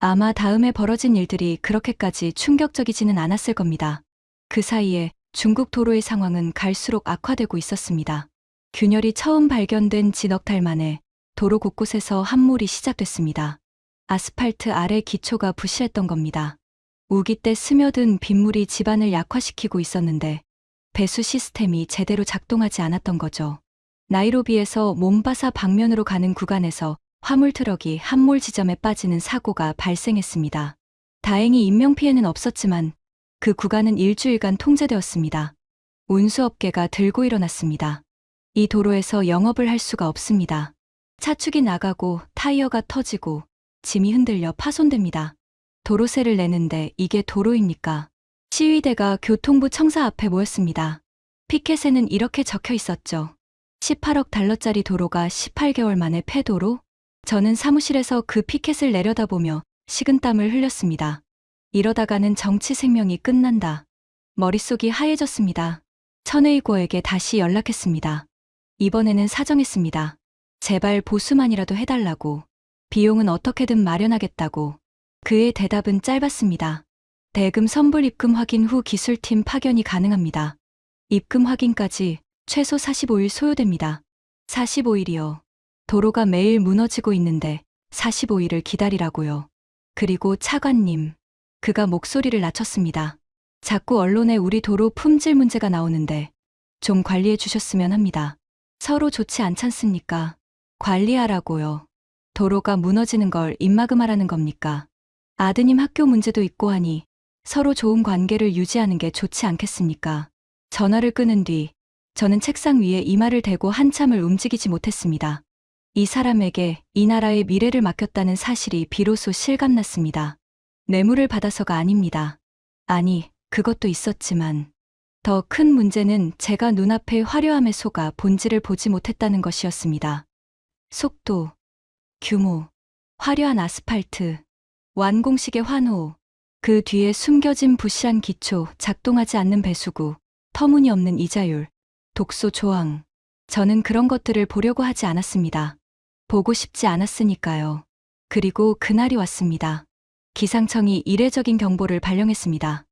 아마 다음에 벌어진 일들이 그렇게까지 충격적이지는 않았을 겁니다. 그 사이에 중국 도로의 상황은 갈수록 악화되고 있었습니다. 균열이 처음 발견된 넉 달 만에 도로 곳곳에서 함몰이 시작됐습니다. 아스팔트 아래 기초가 부실했던 겁니다. 우기 때 스며든 빗물이 집안을 약화시키고 있었는데 배수 시스템이 제대로 작동하지 않았던 거죠. 나이로비에서 몬바사 방면으로 가는 구간에서 화물 트럭이 함몰 지점에 빠지는 사고가 발생했습니다. 다행히 인명피해는 없었지만 그 구간은 일주일간 통제되었습니다. 운수업계가 들고 일어났습니다. 이 도로에서 영업을 할 수가 없습니다. 차축이 나가고 타이어가 터지고 짐이 흔들려 파손됩니다. 도로세를 내는데 이게 도로입니까? 시위대가 교통부 청사 앞에 모였습니다. 피켓에는 이렇게 적혀 있었죠. 18억 달러짜리 도로가 18개월 만에 폐도로? 저는 사무실에서 그 피켓을 내려다보며 식은땀을 흘렸습니다. 이러다가는 정치 생명이 끝난다. 머릿속이 하얘졌습니다. 천웨이고에게 다시 연락했습니다. 이번에는 사정했습니다. 제발 보수만이라도 해달라고. 비용은 어떻게든 마련하겠다고. 그의 대답은 짧았습니다. 대금 선불 입금 확인 후 기술팀 파견이 가능합니다. 입금 확인까지 최소 45일 소요됩니다. 45일이요. 도로가 매일 무너지고 있는데 45일을 기다리라고요. 그리고 차관님. 그가 목소리를 낮췄습니다. 자꾸 언론에 우리 도로 품질 문제가 나오는데 좀 관리해 주셨으면 합니다. 서로 좋지 않잖습니까? 관리하라고요. 도로가 무너지는 걸 입막음하라는 겁니까? 아드님 학교 문제도 있고 하니 서로 좋은 관계를 유지하는 게 좋지 않겠습니까? 전화를 끊은 뒤 저는 책상 위에 이마를 대고 한참을 움직이지 못했습니다. 이 사람에게 이 나라의 미래를 맡겼다는 사실이 비로소 실감났습니다. 뇌물을 받아서가 아닙니다. 아니, 그것도 있었지만 더 큰 문제는 제가 눈앞의 화려함에 속아 본질을 보지 못했다는 것이었습니다. 속도, 규모, 화려한 아스팔트, 완공식의 환호, 그 뒤에 숨겨진 부실한 기초, 작동하지 않는 배수구, 터무니없는 이자율, 독소 조항. 저는 그런 것들을 보려고 하지 않았습니다. 보고 싶지 않았으니까요. 그리고 그날이 왔습니다. 기상청이 이례적인 경보를 발령했습니다.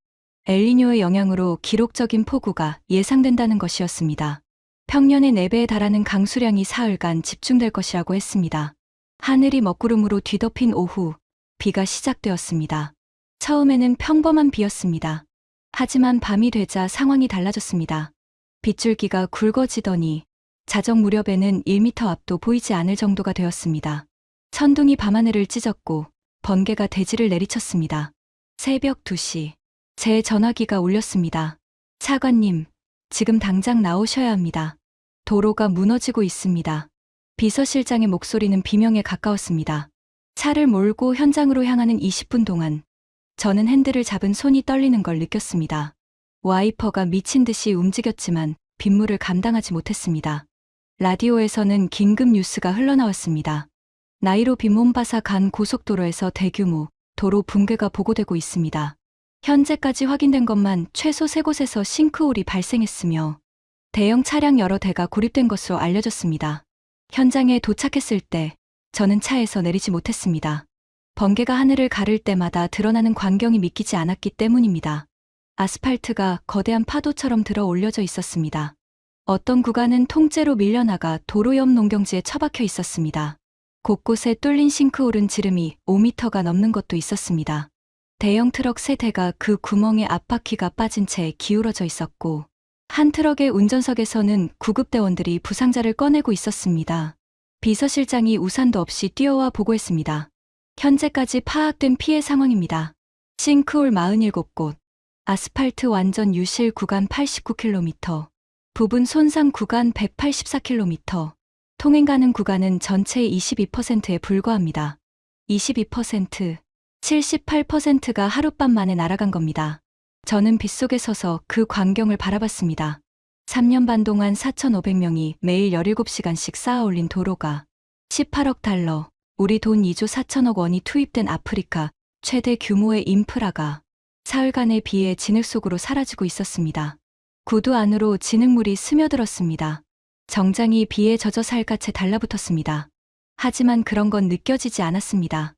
엘니뇨의 영향으로 기록적인 폭우가 예상된다는 것이었습니다. 평년의 4배에 달하는 강수량이 사흘간 집중될 것이라고 했습니다. 하늘이 먹구름으로 뒤덮인 오후, 비가 시작되었습니다. 처음에는 평범한 비였습니다. 하지만 밤이 되자 상황이 달라졌습니다. 빗줄기가 굵어지더니 자정 무렵에는 1m 앞도 보이지 않을 정도가 되었습니다. 천둥이 밤하늘을 찢었고 번개가 대지를 내리쳤습니다. 새벽 2시, 제 전화기가 울렸습니다. 차관님, 지금 당장 나오셔야 합니다. 도로가 무너지고 있습니다. 비서실장의 목소리는 비명에 가까웠습니다. 차를 몰고 현장으로 향하는 20분 동안 저는 핸들을 잡은 손이 떨리는 걸 느꼈습니다. 와이퍼가 미친 듯이 움직였지만 빗물을 감당하지 못했습니다. 라디오에서는 긴급 뉴스가 흘러나왔습니다. 나이로비 몬바사 간 고속도로에서 대규모 도로 붕괴가 보고되고 있습니다. 현재까지 확인된 것만 최소 3곳에서 싱크홀이 발생했으며 대형 차량 여러 대가 고립된 것으로 알려졌습니다. 현장에 도착했을 때 저는 차에서 내리지 못했습니다. 번개가 하늘을 가를 때마다 드러나는 광경이 믿기지 않았기 때문입니다. 아스팔트가 거대한 파도처럼 들어 올려져 있었습니다. 어떤 구간은 통째로 밀려나가 도로 옆 농경지에 처박혀 있었습니다. 곳곳에 뚫린 싱크홀은 지름이 5m가 넘는 것도 있었습니다. 대형 트럭 3대가 그 구멍에 앞바퀴가 빠진 채 기울어져 있었고 한 트럭의 운전석에서는 구급대원들이 부상자를 꺼내고 있었습니다. 비서실장이 우산도 없이 뛰어와 보고했습니다. 현재까지 파악된 피해 상황입니다. 싱크홀 47곳, 아스팔트 완전 유실 구간 89km, 부분 손상 구간 184km, 통행 가능 구간은 전체의 22%에 불과합니다. 22%, 78%가 하룻밤 만에 날아간 겁니다. 저는 빗속에 서서 그 광경을 바라봤습니다. 3년 반 동안 4,500명이 매일 17시간씩 쌓아 올린 도로가 18억 달러, 우리 돈 2조 4천억 원이 투입된 아프리카 최대 규모의 인프라가 사흘간의 비에 진흙 속으로 사라지고 있었습니다. 구두 안으로 진흙물이 스며들었습니다. 정장이 비에 젖어 살갗에 달라붙었습니다. 하지만 그런 건 느껴지지 않았습니다.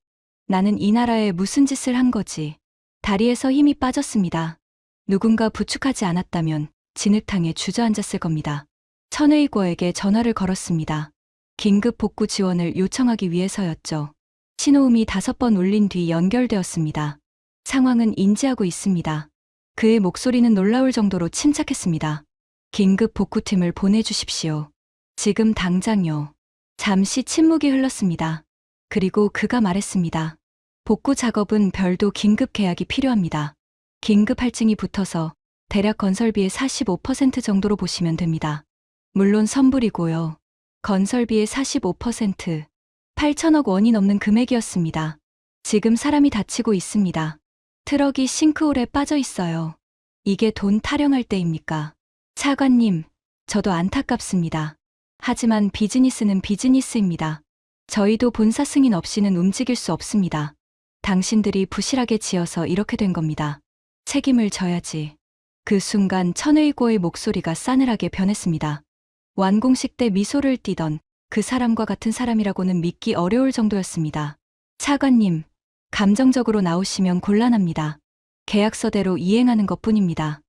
나는 이 나라에 무슨 짓을 한 거지. 다리에서 힘이 빠졌습니다. 누군가 부축하지 않았다면 진흙탕에 주저앉았을 겁니다. 천의고에게 전화를 걸었습니다. 긴급 복구 지원을 요청하기 위해서였죠. 신호음이 5번 울린 뒤 연결되었습니다. 상황은 인지하고 있습니다. 그의 목소리는 놀라울 정도로 침착했습니다. 긴급 복구팀을 보내주십시오. 지금 당장요. 잠시 침묵이 흘렀습니다. 그리고 그가 말했습니다. 복구 작업은 별도 긴급 계약이 필요합니다. 긴급 할증이 붙어서 대략 건설비의 45% 정도로 보시면 됩니다. 물론 선불이고요. 건설비의 45%, 8천억 원이 넘는 금액이었습니다. 지금 사람이 다치고 있습니다. 트럭이 싱크홀에 빠져 있어요. 이게 돈 타령할 때입니까? 차관님, 저도 안타깝습니다. 하지만 비즈니스는 비즈니스입니다. 저희도 본사 승인 없이는 움직일 수 없습니다. 당신들이 부실하게 지어서 이렇게 된 겁니다. 책임을 져야지. 그 순간 천의고의 목소리가 싸늘하게 변했습니다. 완공식 때 미소를 띠던 그 사람과 같은 사람이라고는 믿기 어려울 정도였습니다. 차관님, 감정적으로 나오시면 곤란합니다. 계약서대로 이행하는 것뿐입니다.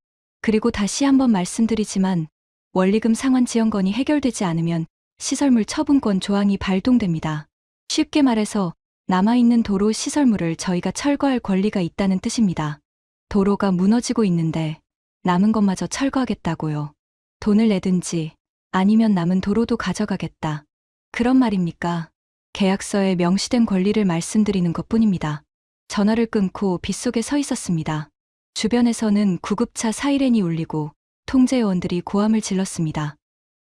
그리고 다시 한번 말씀드리지만 원리금 상환 지연건이 해결되지 않으면 시설물 처분권 조항이 발동됩니다. 쉽게 말해서 남아있는 도로 시설물을 저희가 철거할 권리가 있다는 뜻입니다. 도로가 무너지고 있는데 남은 것마저 철거하겠다고요. 돈을 내든지 아니면 남은 도로도 가져가겠다. 그런 말입니까? 계약서에 명시된 권리를 말씀드리는 것뿐입니다. 전화를 끊고 빗속에 서 있었습니다. 주변에서는 구급차 사이렌이 울리고 통제요원들이 고함을 질렀습니다.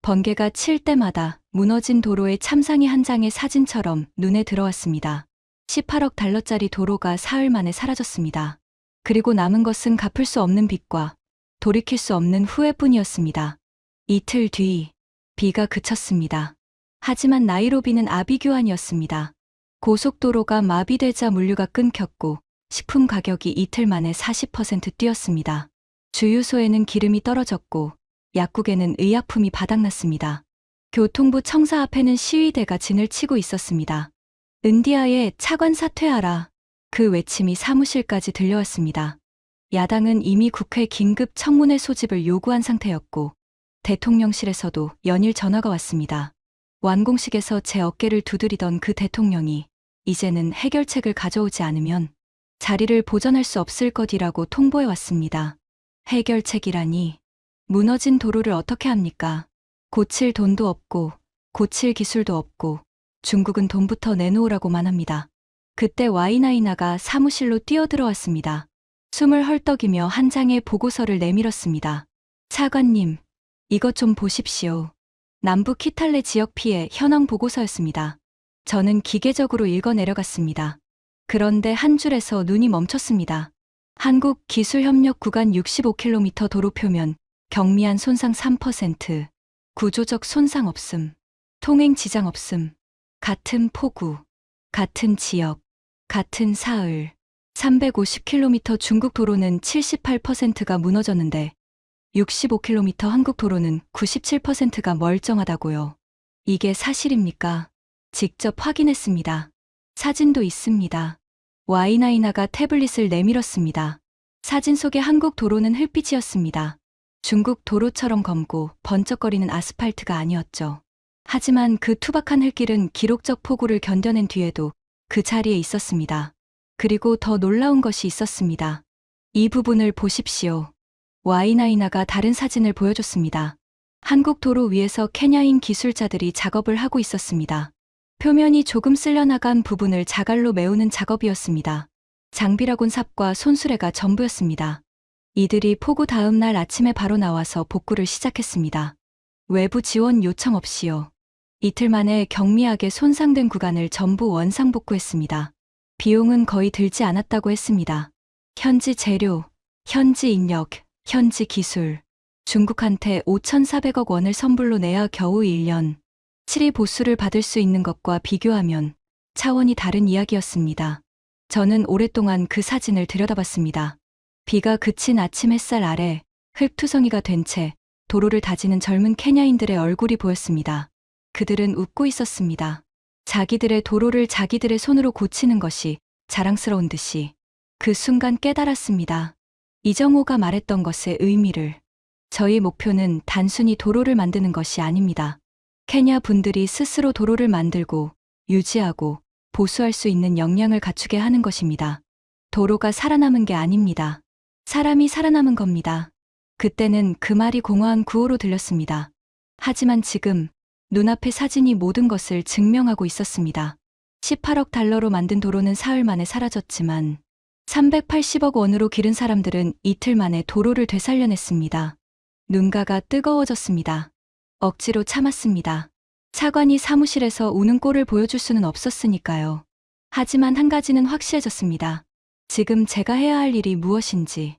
번개가 칠 때마다 무너진 도로의 참상이 한 장의 사진처럼 눈에 들어왔습니다. 18억 달러짜리 도로가 사흘 만에 사라졌습니다. 그리고 남은 것은 갚을 수 없는 빚과 돌이킬 수 없는 후회뿐이었습니다. 이틀 뒤 비가 그쳤습니다. 하지만 나이로비는 아비규환이었습니다. 고속도로가 마비되자 물류가 끊겼고 식품 가격이 이틀 만에 40% 뛰었습니다. 주유소에는 기름이 떨어졌고 약국에는 의약품이 바닥났습니다. 교통부 청사 앞에는 시위대가 진을 치고 있었습니다. 은디아에 차관 사퇴하라. 그 외침이 사무실까지 들려왔습니다. 야당은 이미 국회 긴급 청문회 소집을 요구한 상태였고 대통령실에서도 연일 전화가 왔습니다. 완공식에서 제 어깨를 두드리던 그 대통령이 이제는 해결책을 가져오지 않으면 자리를 보전할 수 없을 것이라고 통보해 왔습니다. 해결책이라니. 무너진 도로를 어떻게 합니까? 고칠 돈도 없고, 고칠 기술도 없고, 중국은 돈부터 내놓으라고만 합니다. 그때 Y9가 사무실로 뛰어들어왔습니다. 숨을 헐떡이며 한 장의 보고서를 내밀었습니다. 차관님, 이것 좀 보십시오. 남부 키탈레 지역 피해 현황 보고서였습니다. 저는 기계적으로 읽어 내려갔습니다. 그런데 한 줄에서 눈이 멈췄습니다. 한국 기술협력 구간 65km 도로 표면, 경미한 손상 3%, 구조적 손상 없음, 통행 지장 없음, 같은 폭우, 같은 지역, 같은 사흘, 350km 중국 도로는 78%가 무너졌는데 65km 한국 도로는 97%가 멀쩡하다고요. 이게 사실입니까? 직접 확인했습니다. 사진도 있습니다. Y9가 태블릿을 내밀었습니다. 사진 속의 한국 도로는 흙빛이었습니다. 중국 도로처럼 검고 번쩍거리는 아스팔트가 아니었죠. 하지만 그 투박한 흙길은 기록적 폭우를 견뎌낸 뒤에도 그 자리에 있었습니다. 그리고 더 놀라운 것이 있었습니다. 이 부분을 보십시오. Y9가 다른 사진을 보여줬습니다. 한국 도로 위에서 케냐인 기술자들이 작업을 하고 있었습니다. 표면이 조금 쓸려나간 부분을 자갈로 메우는 작업이었습니다. 장비라곤 삽과 손수레가 전부였습니다. 이들이 폭우 다음 날 아침에 바로 나와서 복구를 시작했습니다. 외부 지원 요청 없이요. 이틀 만에 경미하게 손상된 구간을 전부 원상복구했습니다. 비용은 거의 들지 않았다고 했습니다. 현지 재료, 현지 인력, 현지 기술. 중국한테 5,400억 원을 선불로 내야 겨우 1년. 7위 보수를 받을 수 있는 것과 비교하면 차원이 다른 이야기였습니다. 저는 오랫동안 그 사진을 들여다봤습니다. 비가 그친 아침 햇살 아래 흙투성이가 된 채 도로를 다지는 젊은 케냐인들의 얼굴이 보였습니다. 그들은 웃고 있었습니다. 자기들의 도로를 자기들의 손으로 고치는 것이 자랑스러운 듯이. 그 순간 깨달았습니다. 이정호가 말했던 것의 의미를. 저희 목표는 단순히 도로를 만드는 것이 아닙니다. 케냐 분들이 스스로 도로를 만들고 유지하고 보수할 수 있는 역량을 갖추게 하는 것입니다. 도로가 살아남은 게 아닙니다. 사람이 살아남은 겁니다. 그때는 그 말이 공허한 구호로 들렸습니다. 하지만 지금 눈앞의 사진이 모든 것을 증명하고 있었습니다. 18억 달러로 만든 도로는 사흘 만에 사라졌지만 380억 원으로 기른 사람들은 이틀 만에 도로를 되살려냈습니다. 눈가가 뜨거워졌습니다. 억지로 참았습니다. 차관이 사무실에서 우는 꼴을 보여줄 수는 없었으니까요. 하지만 한 가지는 확실해졌습니다. 지금 제가 해야 할 일이 무엇인지.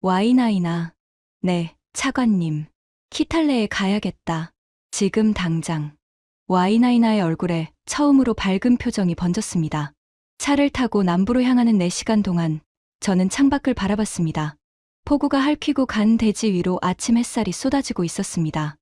Y9나. 네, 차관님. 키탈레에 가야겠다. 지금 당장. Y9의 얼굴에 처음으로 밝은 표정이 번졌습니다. 차를 타고 남부로 향하는 4시간 동안 저는 창밖을 바라봤습니다. 폭우가 핥히고 간 대지 위로 아침 햇살이 쏟아지고 있었습니다.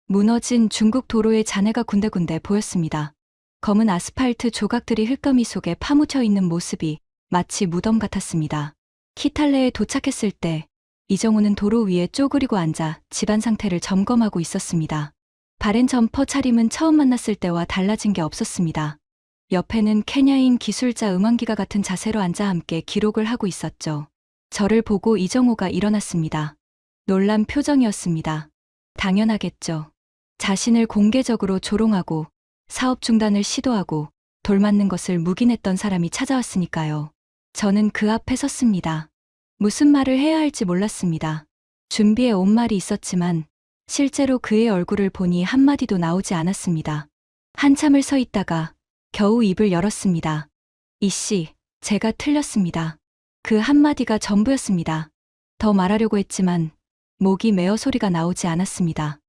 무너진 중국 도로의 잔해가 군데군데 보였습니다. 검은 아스팔트 조각들이 흙더미 속에 파묻혀 있는 모습이 마치 무덤 같았습니다. 키탈레에 도착했을 때 이정우는 도로 위에 쪼그리고 앉아 집안 상태를 점검하고 있었습니다. 바렌 점퍼 차림은 처음 만났을 때와 달라진 게 없었습니다. 옆에는 케냐인 기술자 음원기가 같은 자세로 앉아 함께 기록을 하고 있었죠. 저를 보고 이정호가 일어났습니다. 놀란 표정이었습니다. 당연하겠죠. 자신을 공개적으로 조롱하고 사업 중단을 시도하고 돌맞는 것을 묵인했던 사람이 찾아왔으니까요. 저는 그 앞에 섰습니다. 무슨 말을 해야 할지 몰랐습니다. 준비해 온 말이 있었지만 실제로 그의 얼굴을 보니 한마디도 나오지 않았습니다. 한참을 서 있다가 겨우 입을 열었습니다. 이씨, 제가 틀렸습니다. 그 한마디가 전부였습니다. 더 말하려고 했지만 목이 메어 소리가 나오지 않았습니다.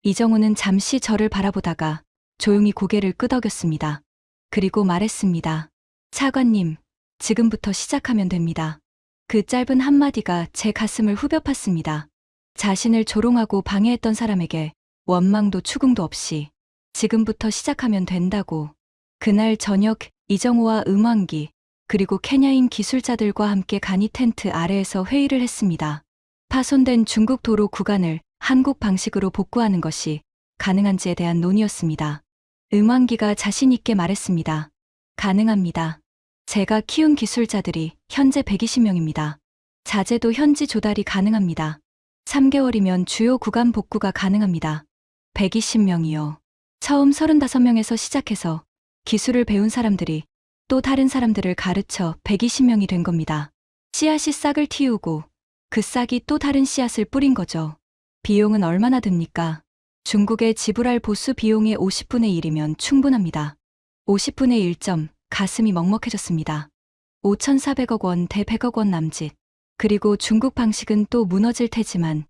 이정우는 잠시 저를 바라보다가 조용히 고개를 끄덕였습니다. 그리고 말했습니다. 차관님, 지금부터 시작하면 됩니다. 그 짧은 한마디가 제 가슴을 후벼 팠습니다. 자신을 조롱하고 방해했던 사람에게 원망도 추궁도 없이 지금부터 시작하면 된다고. 그날 저녁 이정우와 음원기 그리고 케냐인 기술자들과 함께 간이 텐트 아래에서 회의를 했습니다. 파손된 중국 도로 구간을 한국 방식으로 복구하는 것이 가능한지에 대한 논의였습니다. 음원기가 자신 있게 말했습니다. 가능합니다. 제가 키운 기술자들이 현재 120명입니다. 자재도 현지 조달이 가능합니다. 3개월이면 주요 구간 복구가 가능합니다. 120명이요. 처음 35명에서 시작해서 기술을 배운 사람들이 또 다른 사람들을 가르쳐 120명이 된 겁니다. 씨앗이 싹을 틔우고 그 싹이 또 다른 씨앗을 뿌린 거죠. 비용은 얼마나 듭니까? 중국에 지불할 보수 비용의 50분의 1이면 충분합니다. 50분의 1점, 가슴이 먹먹해졌습니다. 5,400억 원 대 100억 원 남짓. 그리고 중국 방식은 또 무너질 테지만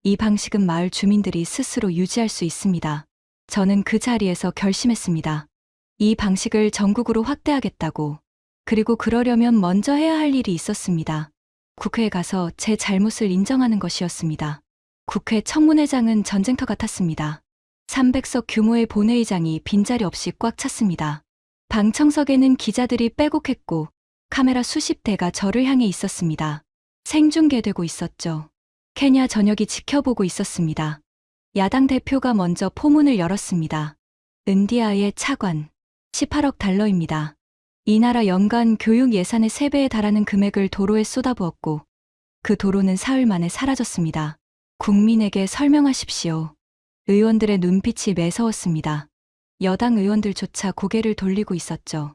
이 방식은 마을 주민들이 스스로 유지할 수 있습니다. 저는 그 자리에서 결심했습니다. 이 방식을 전국으로 확대하겠다고. 그리고 그러려면 먼저 해야 할 일이 있었습니다. 국회에 가서 제 잘못을 인정하는 것이었습니다. 국회 청문회장은 전쟁터 같았습니다. 300석 규모의 본회의장이 빈자리 없이 꽉 찼습니다. 방청석에는 기자들이 빼곡했고 카메라 수십 대가 저를 향해 있었습니다. 생중계되고 있었죠. 케냐 전역이 지켜보고 있었습니다. 야당 대표가 먼저 포문을 열었습니다. 은디아의 차관, 18억 달러입니다. 이 나라 연간 교육 예산의 3배에 달하는 금액을 도로에 쏟아부었고 그 도로는 사흘 만에 사라졌습니다. 국민에게 설명하십시오. 의원들의 눈빛이 매서웠습니다. 여당 의원들조차 고개를 돌리고 있었죠.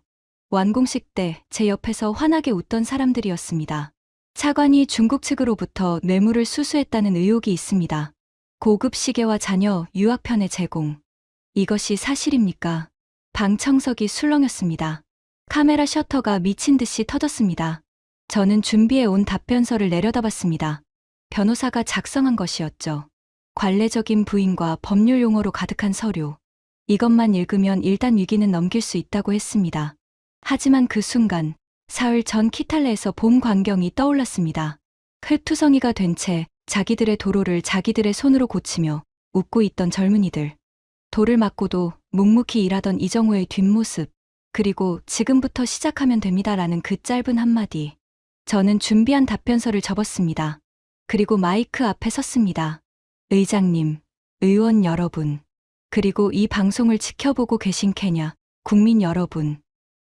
완공식 때 제 옆에서 환하게 웃던 사람들이었습니다. 차관이 중국 측으로부터 뇌물을 수수했다는 의혹이 있습니다. 고급 시계와 자녀 유학편의 제공. 이것이 사실입니까? 방청석이 술렁였습니다. 카메라 셔터가 미친 듯이 터졌습니다. 저는 준비해 온 답변서를 내려다봤습니다. 변호사가 작성한 것이었죠. 관례적인 부인과 법률 용어로 가득한 서류. 이것만 읽으면 일단 위기는 넘길 수 있다고 했습니다. 하지만 그 순간 사흘 전 키탈레에서 봄 광경이 떠올랐습니다. 흙투성이가 된 채 자기들의 도로를 자기들의 손으로 고치며 웃고 있던 젊은이들. 돌을 맞고도 묵묵히 일하던 이정호의 뒷모습. 그리고 지금부터 시작하면 됩니다라는 그 짧은 한마디. 저는 준비한 답변서를 접었습니다. 그리고 마이크 앞에 섰습니다. 의장님, 의원 여러분, 그리고 이 방송을 지켜보고 계신 케냐 국민 여러분.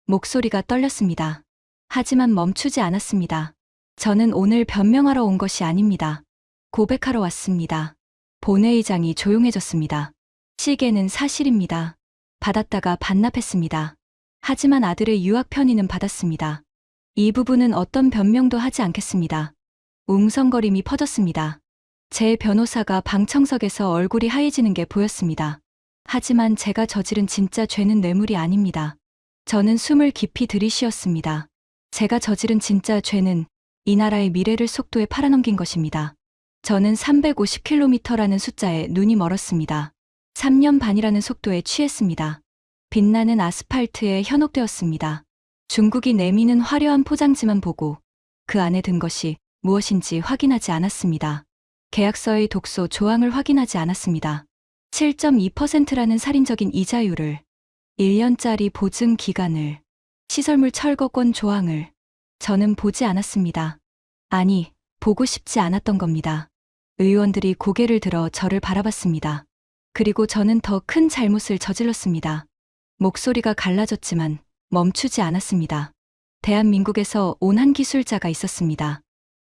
목소리가 떨렸습니다. 하지만 멈추지 않았습니다. 저는 오늘 변명하러 온 것이 아닙니다. 고백하러 왔습니다. 본회의장이 조용해졌습니다. 시계는 사실입니다. 받았다가 반납했습니다. 하지만 아들의 유학 편의는 받았습니다. 이 부분은 어떤 변명도 하지 않겠습니다. 웅성거림이 퍼졌습니다. 제 변호사가 방청석에서 얼굴이 하얘지는 게 보였습니다. 하지만 제가 저지른 진짜 죄는 뇌물이 아닙니다. 저는 숨을 깊이 들이쉬었습니다. 제가 저지른 진짜 죄는 이 나라의 미래를 속도에 팔아넘긴 것입니다. 저는 350km라는 숫자에 눈이 멀었습니다. 3년 반이라는 속도에 취했습니다. 빛나는 아스팔트에 현혹되었습니다. 중국이 내미는 화려한 포장지만 보고 그 안에 든 것이 무엇인지 확인하지 않았습니다. 계약서의 독소 조항을 확인하지 않았습니다. 7.2%라는 살인적인 이자율을, 1년짜리 보증 기간을, 시설물 철거권 조항을 저는 보지 않았습니다. 아니, 보고 싶지 않았던 겁니다. 의원들이 고개를 들어 저를 바라봤습니다. 그리고 저는 더 큰 잘못을 저질렀습니다. 목소리가 갈라졌지만 멈추지 않았습니다. 대한민국에서 온 한 기술자가 있었습니다.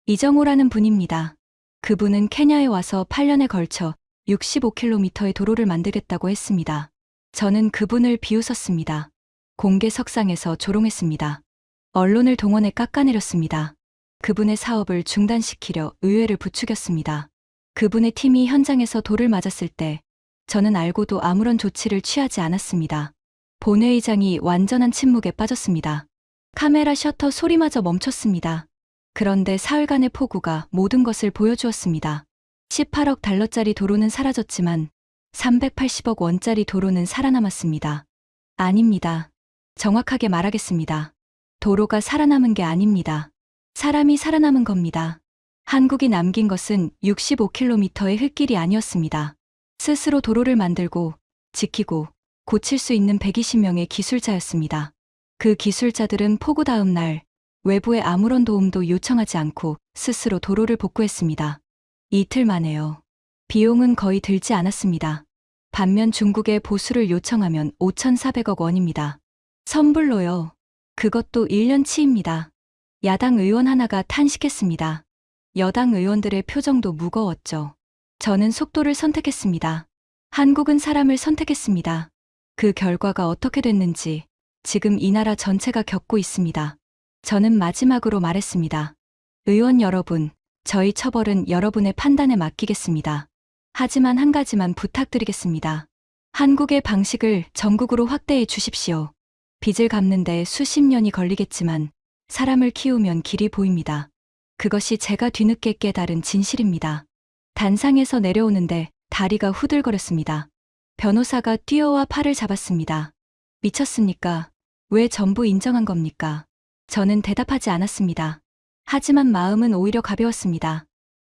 이정호라는 분입니다. 그분은 케냐에 와서 8년에 걸쳐 65km의 도로를 만들겠다고 했습니다. 저는 그분을 비웃었습니다. 공개석상에서 조롱했습니다. 언론을 동원해 깎아내렸습니다. 그분의 사업을 중단시키려 의회를 부추겼습니다. 그분의 팀이 현장에서 돌을 맞았을 때 저는 알고도 아무런 조치를 취하지 않았습니다. 본회의장이 완전한 침묵에 빠졌습니다. 카메라 셔터 소리마저 멈췄습니다. 그런데 사흘간의 폭우가 모든 것을 보여주었습니다. 18억 달러짜리 도로는 사라졌지만 380억 원짜리 도로는 살아남았습니다. 아닙니다. 정확하게 말하겠습니다. 도로가 살아남은 게 아닙니다. 사람이 살아남은 겁니다. 한국이 남긴 것은 65km의 흙길이 아니었습니다. 스스로 도로를 만들고 지키고 고칠 수 있는 120명의 기술자였습니다. 그 기술자들은 폭우 다음 날 외부의 아무런 도움도 요청하지 않고 스스로 도로를 복구했습니다. 이틀 만에요. 비용은 거의 들지 않았습니다. 반면 중국에 보수를 요청하면 5,400억 원입니다. 선불로요. 그것도 1년치입니다. 야당 의원 하나가 탄식했습니다. 여당 의원들의 표정도 무거웠죠. 저는 속도를 선택했습니다. 한국은 사람을 선택했습니다. 그 결과가 어떻게 됐는지 지금 이 나라 전체가 겪고 있습니다. 저는 마지막으로 말했습니다. 의원 여러분, 저희 처벌은 여러분의 판단에 맡기겠습니다. 하지만 한 가지만 부탁드리겠습니다. 한국의 방식을 전국으로 확대해 주십시오. 빚을 갚는데 수십 년이 걸리겠지만 사람을 키우면 길이 보입니다. 그것이 제가 뒤늦게 깨달은 진실입니다. 단상에서 내려오는데 다리가 후들거렸습니다. 변호사가 뛰어와 팔을 잡았습니다. 미쳤습니까? 왜 전부 인정한 겁니까? 저는 대답하지 않았습니다. 하지만 마음은 오히려 가벼웠습니다.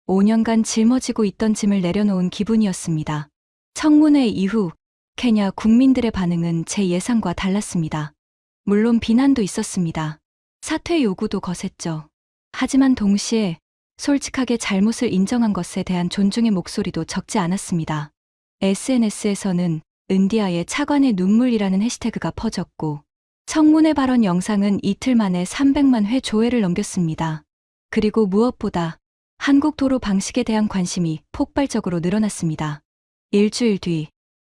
5년간 짊어지고 있던 짐을 내려놓은 기분이었습니다. 청문회 이후 케냐 국민들의 반응은 제 예상과 달랐습니다. 물론 비난도 있었습니다. 사퇴 요구도 거셌죠. 하지만 동시에 솔직하게 잘못을 인정한 것에 대한 존중의 목소리도 적지 않았습니다. SNS에서는 은디아의 차관의 눈물이라는 해시태그가 퍼졌고 청문회 발언 영상은 이틀 만에 300만 회 조회를 넘겼습니다. 그리고 무엇보다 한국 도로 방식에 대한 관심이 폭발적으로 늘어났습니다. 일주일 뒤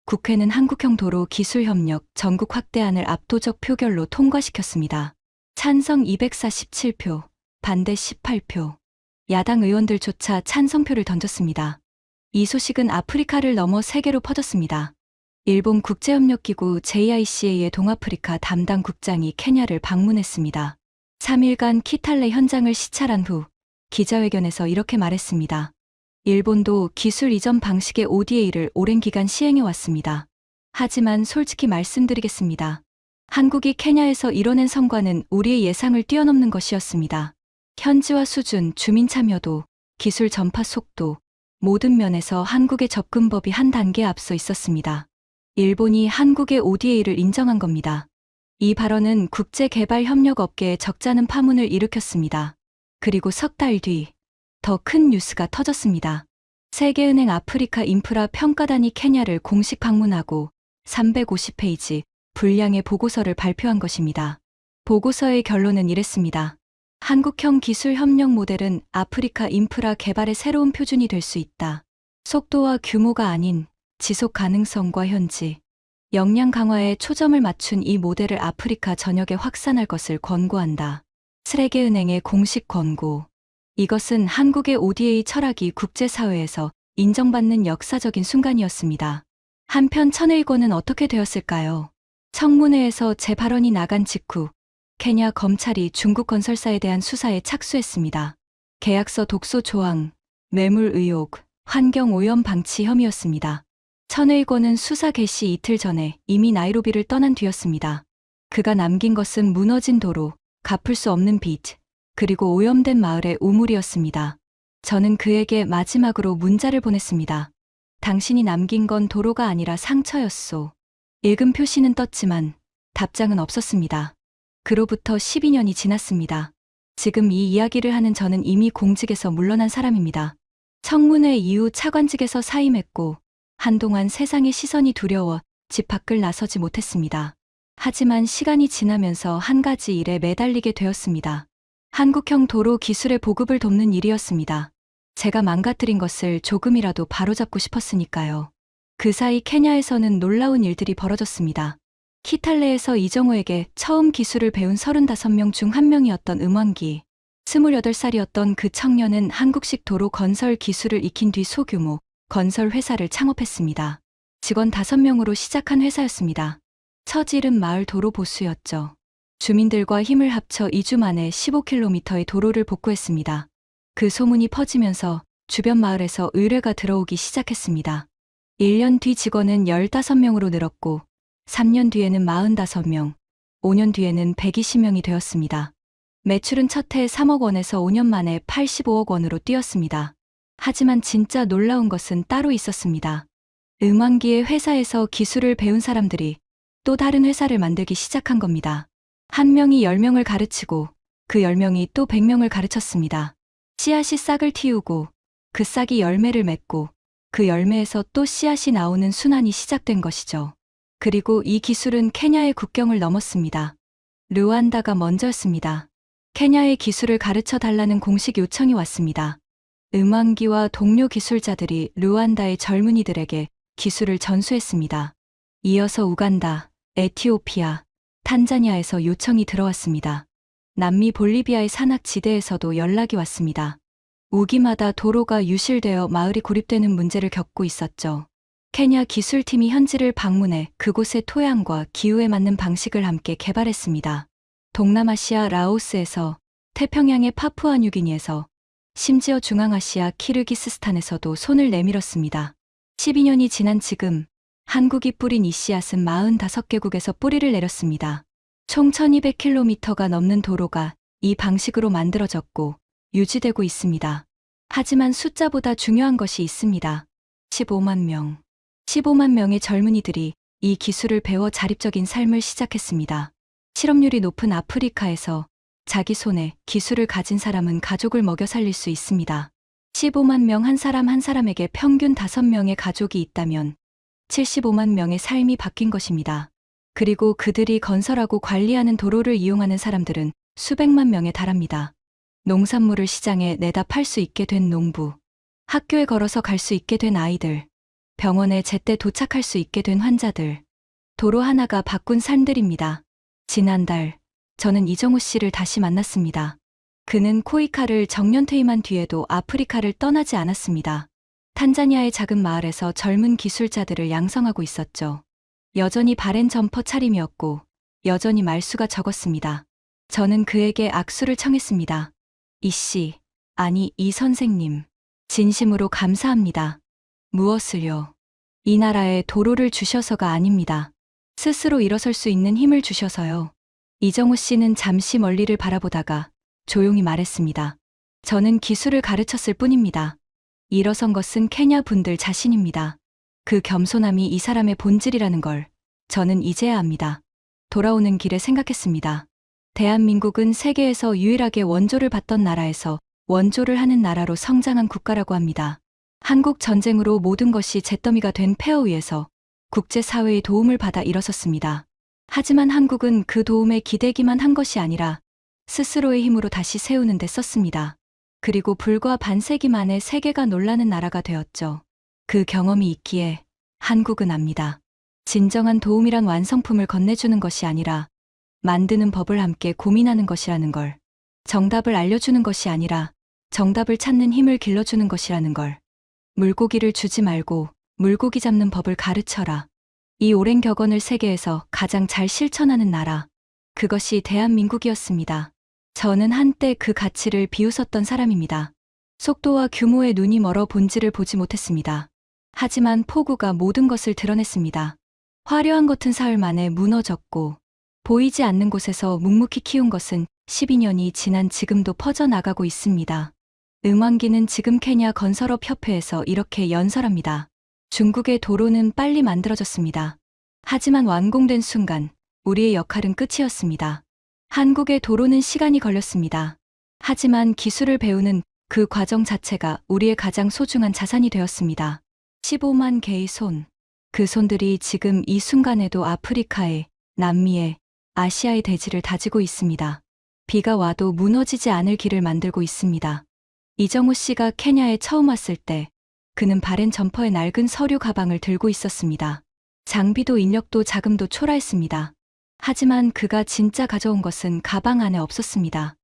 국회는 한국형 도로 기술협력 전국 확대안을 압도적 표결로 통과시켰습니다. 찬성 247표, 반대 18표. 야당 의원들조차 찬성표를 던졌습니다. 이 소식은 아프리카를 넘어 세계로 퍼졌습니다. 일본 국제협력기구 JICA의 동아프리카 담당 국장이 케냐를 방문했습니다. 3일간 키탈레 현장을 시찰한 후 기자회견에서 이렇게 말했습니다. 일본도 기술 이전 방식의 ODA를 오랜 기간 시행해 왔습니다. 하지만 솔직히 말씀드리겠습니다. 한국이 케냐에서 이뤄낸 성과는 우리의 예상을 뛰어넘는 것이었습니다. 현지화 수준, 주민 참여도, 기술 전파 속도, 모든 면에서 한국의 접근법이 한 단계 앞서 있었습니다. 일본이 한국의 ODA를 인정한 겁니다. 이 발언은 국제개발협력업계에 적잖은 파문을 일으켰습니다. 그리고 석 달 뒤 더 큰 뉴스가 터졌습니다. 세계은행 아프리카 인프라 평가단이 케냐를 공식 방문하고 350페이지 분량의 보고서를 발표한 것입니다. 보고서의 결론은 이랬습니다. 한국형 기술 협력 모델은 아프리카 인프라 개발의 새로운 표준이 될 수 있다. 속도와 규모가 아닌 지속 가능성과 현지, 역량 강화에 초점을 맞춘 이 모델을 아프리카 전역에 확산할 것을 권고한다. 세계은행의 공식 권고. 이것은 한국의 ODA 철학이 국제사회에서 인정받는 역사적인 순간이었습니다. 한편 천일권은 어떻게 되었을까요? 청문회에서 제 발언이 나간 직후 케냐 검찰이 중국 건설사에 대한 수사에 착수했습니다. 계약서 독소 조항, 뇌물 의혹, 환경 오염 방치 혐의였습니다. 천일권은 수사 개시 이틀 전에 이미 나이로비를 떠난 뒤였습니다. 그가 남긴 것은 무너진 도로, 갚을 수 없는 빚, 그리고 오염된 마을의 우물이었습니다. 저는 그에게 마지막으로 문자를 보냈습니다. 당신이 남긴 건 도로가 아니라 상처였소. 읽음 표시는 떴지만 답장은 없었습니다. 그로부터 12년이 지났습니다. 지금 이 이야기를 하는 저는 이미 공직에서 물러난 사람입니다. 청문회 이후 차관직에서 사임했고 한동안 세상의 시선이 두려워 집 밖을 나서지 못했습니다. 하지만 시간이 지나면서 한 가지 일에 매달리게 되었습니다. 한국형 도로 기술의 보급을 돕는 일이었습니다. 제가 망가뜨린 것을 조금이라도 바로잡고 싶었으니까요. 그 사이 케냐에서는 놀라운 일들이 벌어졌습니다. 키탈레에서 이정호에게 처음 기술을 배운 35명 중 한 명이었던 음원기. 28살이었던 그 청년은 한국식 도로 건설 기술을 익힌 뒤 소규모 건설 회사를 창업했습니다. 직원 5명으로 시작한 회사였습니다. 처지른 마을 도로 보수였죠. 주민들과 힘을 합쳐 2주 만에 15km의 도로를 복구했습니다. 그 소문이 퍼지면서 주변 마을에서 의뢰가 들어오기 시작했습니다. 1년 뒤 직원은 15명으로 늘었고 3년 뒤에는 45명, 5년 뒤에는 120명이 되었습니다. 매출은 첫 해 3억 원에서 5년 만에 85억 원으로 뛰었습니다. 하지만 진짜 놀라운 것은 따로 있었습니다. 음원기의 회사에서 기술을 배운 사람들이 또 다른 회사를 만들기 시작한 겁니다. 한 명이 10명을 가르치고 그 10명이 또 100명을 가르쳤습니다. 씨앗이 싹을 틔우고 그 싹이 열매를 맺고 그 열매에서 또 씨앗이 나오는 순환이 시작된 것이죠. 그리고 이 기술은 케냐의 국경을 넘었습니다. 르완다가 먼저였습니다. 케냐의 기술을 가르쳐 달라는 공식 요청이 왔습니다. 음왕기와 동료 기술자들이 루안다의 젊은이들에게 기술을 전수했습니다. 이어서 우간다, 에티오피아, 탄자니아에서 요청이 들어왔습니다. 남미 볼리비아의 산악지대에서도 연락이 왔습니다. 우기마다 도로가 유실되어 마을이 고립되는 문제를 겪고 있었죠. 케냐 기술팀이 현지를 방문해 그곳의 토양과 기후에 맞는 방식을 함께 개발했습니다. 동남아시아 라오스에서, 태평양의 파푸아뉴기니에서, 심지어 중앙아시아 키르기스스탄에서도 손을 내밀었습니다. 12년이 지난 지금 한국이 뿌린 이 씨앗은 45개국에서 뿌리를 내렸습니다. 총 1200km가 넘는 도로가 이 방식으로 만들어졌고 유지되고 있습니다. 하지만 숫자보다 중요한 것이 있습니다. 15만 명. 15만 명의 젊은이들이 이 기술을 배워 자립적인 삶을 시작했습니다. 실업률이 높은 아프리카에서 자기 손에 기술을 가진 사람은 가족을 먹여 살릴 수 있습니다. 15만 명 한 사람 한 사람에게 평균 5명의 가족이 있다면 75만 명의 삶이 바뀐 것입니다. 그리고 그들이 건설하고 관리하는 도로를 이용하는 사람들은 수백만 명에 달합니다. 농산물을 시장에 내다 팔 수 있게 된 농부, 학교에 걸어서 갈 수 있게 된 아이들, 병원에 제때 도착할 수 있게 된 환자들, 도로 하나가 바꾼 삶들입니다. 지난달 저는 이정우 씨를 다시 만났습니다. 그는 코이카를 정년퇴임한 뒤에도 아프리카를 떠나지 않았습니다. 탄자니아의 작은 마을에서 젊은 기술자들을 양성하고 있었죠. 여전히 바랜 점퍼 차림이었고 여전히 말수가 적었습니다. 저는 그에게 악수를 청했습니다. 이 씨, 아니 이 선생님, 진심으로 감사합니다. 무엇을요? 이 나라에 도로를 주셔서가 아닙니다. 스스로 일어설 수 있는 힘을 주셔서요. 이정우 씨는 잠시 멀리를 바라보다가 조용히 말했습니다. 저는 기술을 가르쳤을 뿐입니다. 일어선 것은 케냐 분들 자신입니다. 그 겸손함이 이 사람의 본질이라는 걸 저는 이제야 압니다. 돌아오는 길에 생각했습니다. 대한민국은 세계에서 유일하게 원조를 받던 나라에서 원조를 하는 나라로 성장한 국가라고 합니다. 한국 전쟁으로 모든 것이 잿더미가 된 폐허 위에서 국제사회의 도움을 받아 일어섰습니다. 하지만 한국은 그 도움에 기대기만 한 것이 아니라 스스로의 힘으로 다시 세우는 데 썼습니다. 그리고 불과 반세기 만에 세계가 놀라는 나라가 되었죠. 그 경험이 있기에 한국은 압니다. 진정한 도움이란 완성품을 건네주는 것이 아니라 만드는 법을 함께 고민하는 것이라는 걸, 정답을 알려주는 것이 아니라 정답을 찾는 힘을 길러주는 것이라는 걸, 물고기를 주지 말고 물고기 잡는 법을 가르쳐라. 이 오랜 격언을 세계에서 가장 잘 실천하는 나라, 그것이 대한민국이었습니다. 저는 한때 그 가치를 비웃었던 사람입니다. 속도와 규모에 눈이 멀어 본질을 보지 못했습니다. 하지만 폭우가 모든 것을 드러냈습니다. 화려한 겉은 사흘 만에 무너졌고 보이지 않는 곳에서 묵묵히 키운 것은 12년이 지난 지금도 퍼져나가고 있습니다. 응원기는 지금 케냐 건설업 협회에서 이렇게 연설합니다. 중국의 도로는 빨리 만들어졌습니다. 하지만 완공된 순간 우리의 역할은 끝이었습니다. 한국의 도로는 시간이 걸렸습니다. 하지만 기술을 배우는 그 과정 자체가 우리의 가장 소중한 자산이 되었습니다. 15만 개의 손. 그 손들이 지금 이 순간에도 아프리카에, 남미에, 아시아의 대지를 다지고 있습니다. 비가 와도 무너지지 않을 길을 만들고 있습니다. 이정우 씨가 케냐에 처음 왔을 때 그는 바랜 점퍼에 낡은 서류 가방을 들고 있었습니다. 장비도 인력도 자금도 초라했습니다. 하지만 그가 진짜 가져온 것은 가방 안에 없었습니다.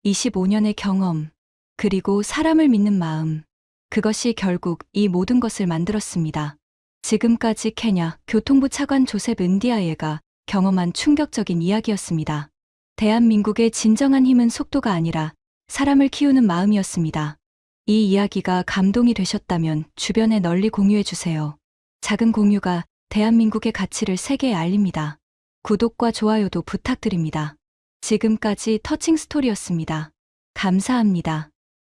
25년의 경험, 그리고 사람을 믿는 마음, 그것이 결국 이 모든 것을 만들었습니다. 지금까지 케냐 교통부 차관 조셉 은디아예가 경험한 충격적인 이야기였습니다. 대한민국의 진정한 힘은 속도가 아니라 사람을 키우는 마음이었습니다. 이 이야기가 감동이 되셨다면 주변에 널리 공유해 주세요. 작은 공유가 대한민국의 가치를 세계에 알립니다. 구독과 좋아요도 부탁드립니다. 지금까지 터칭 스토리였습니다. 감사합니다.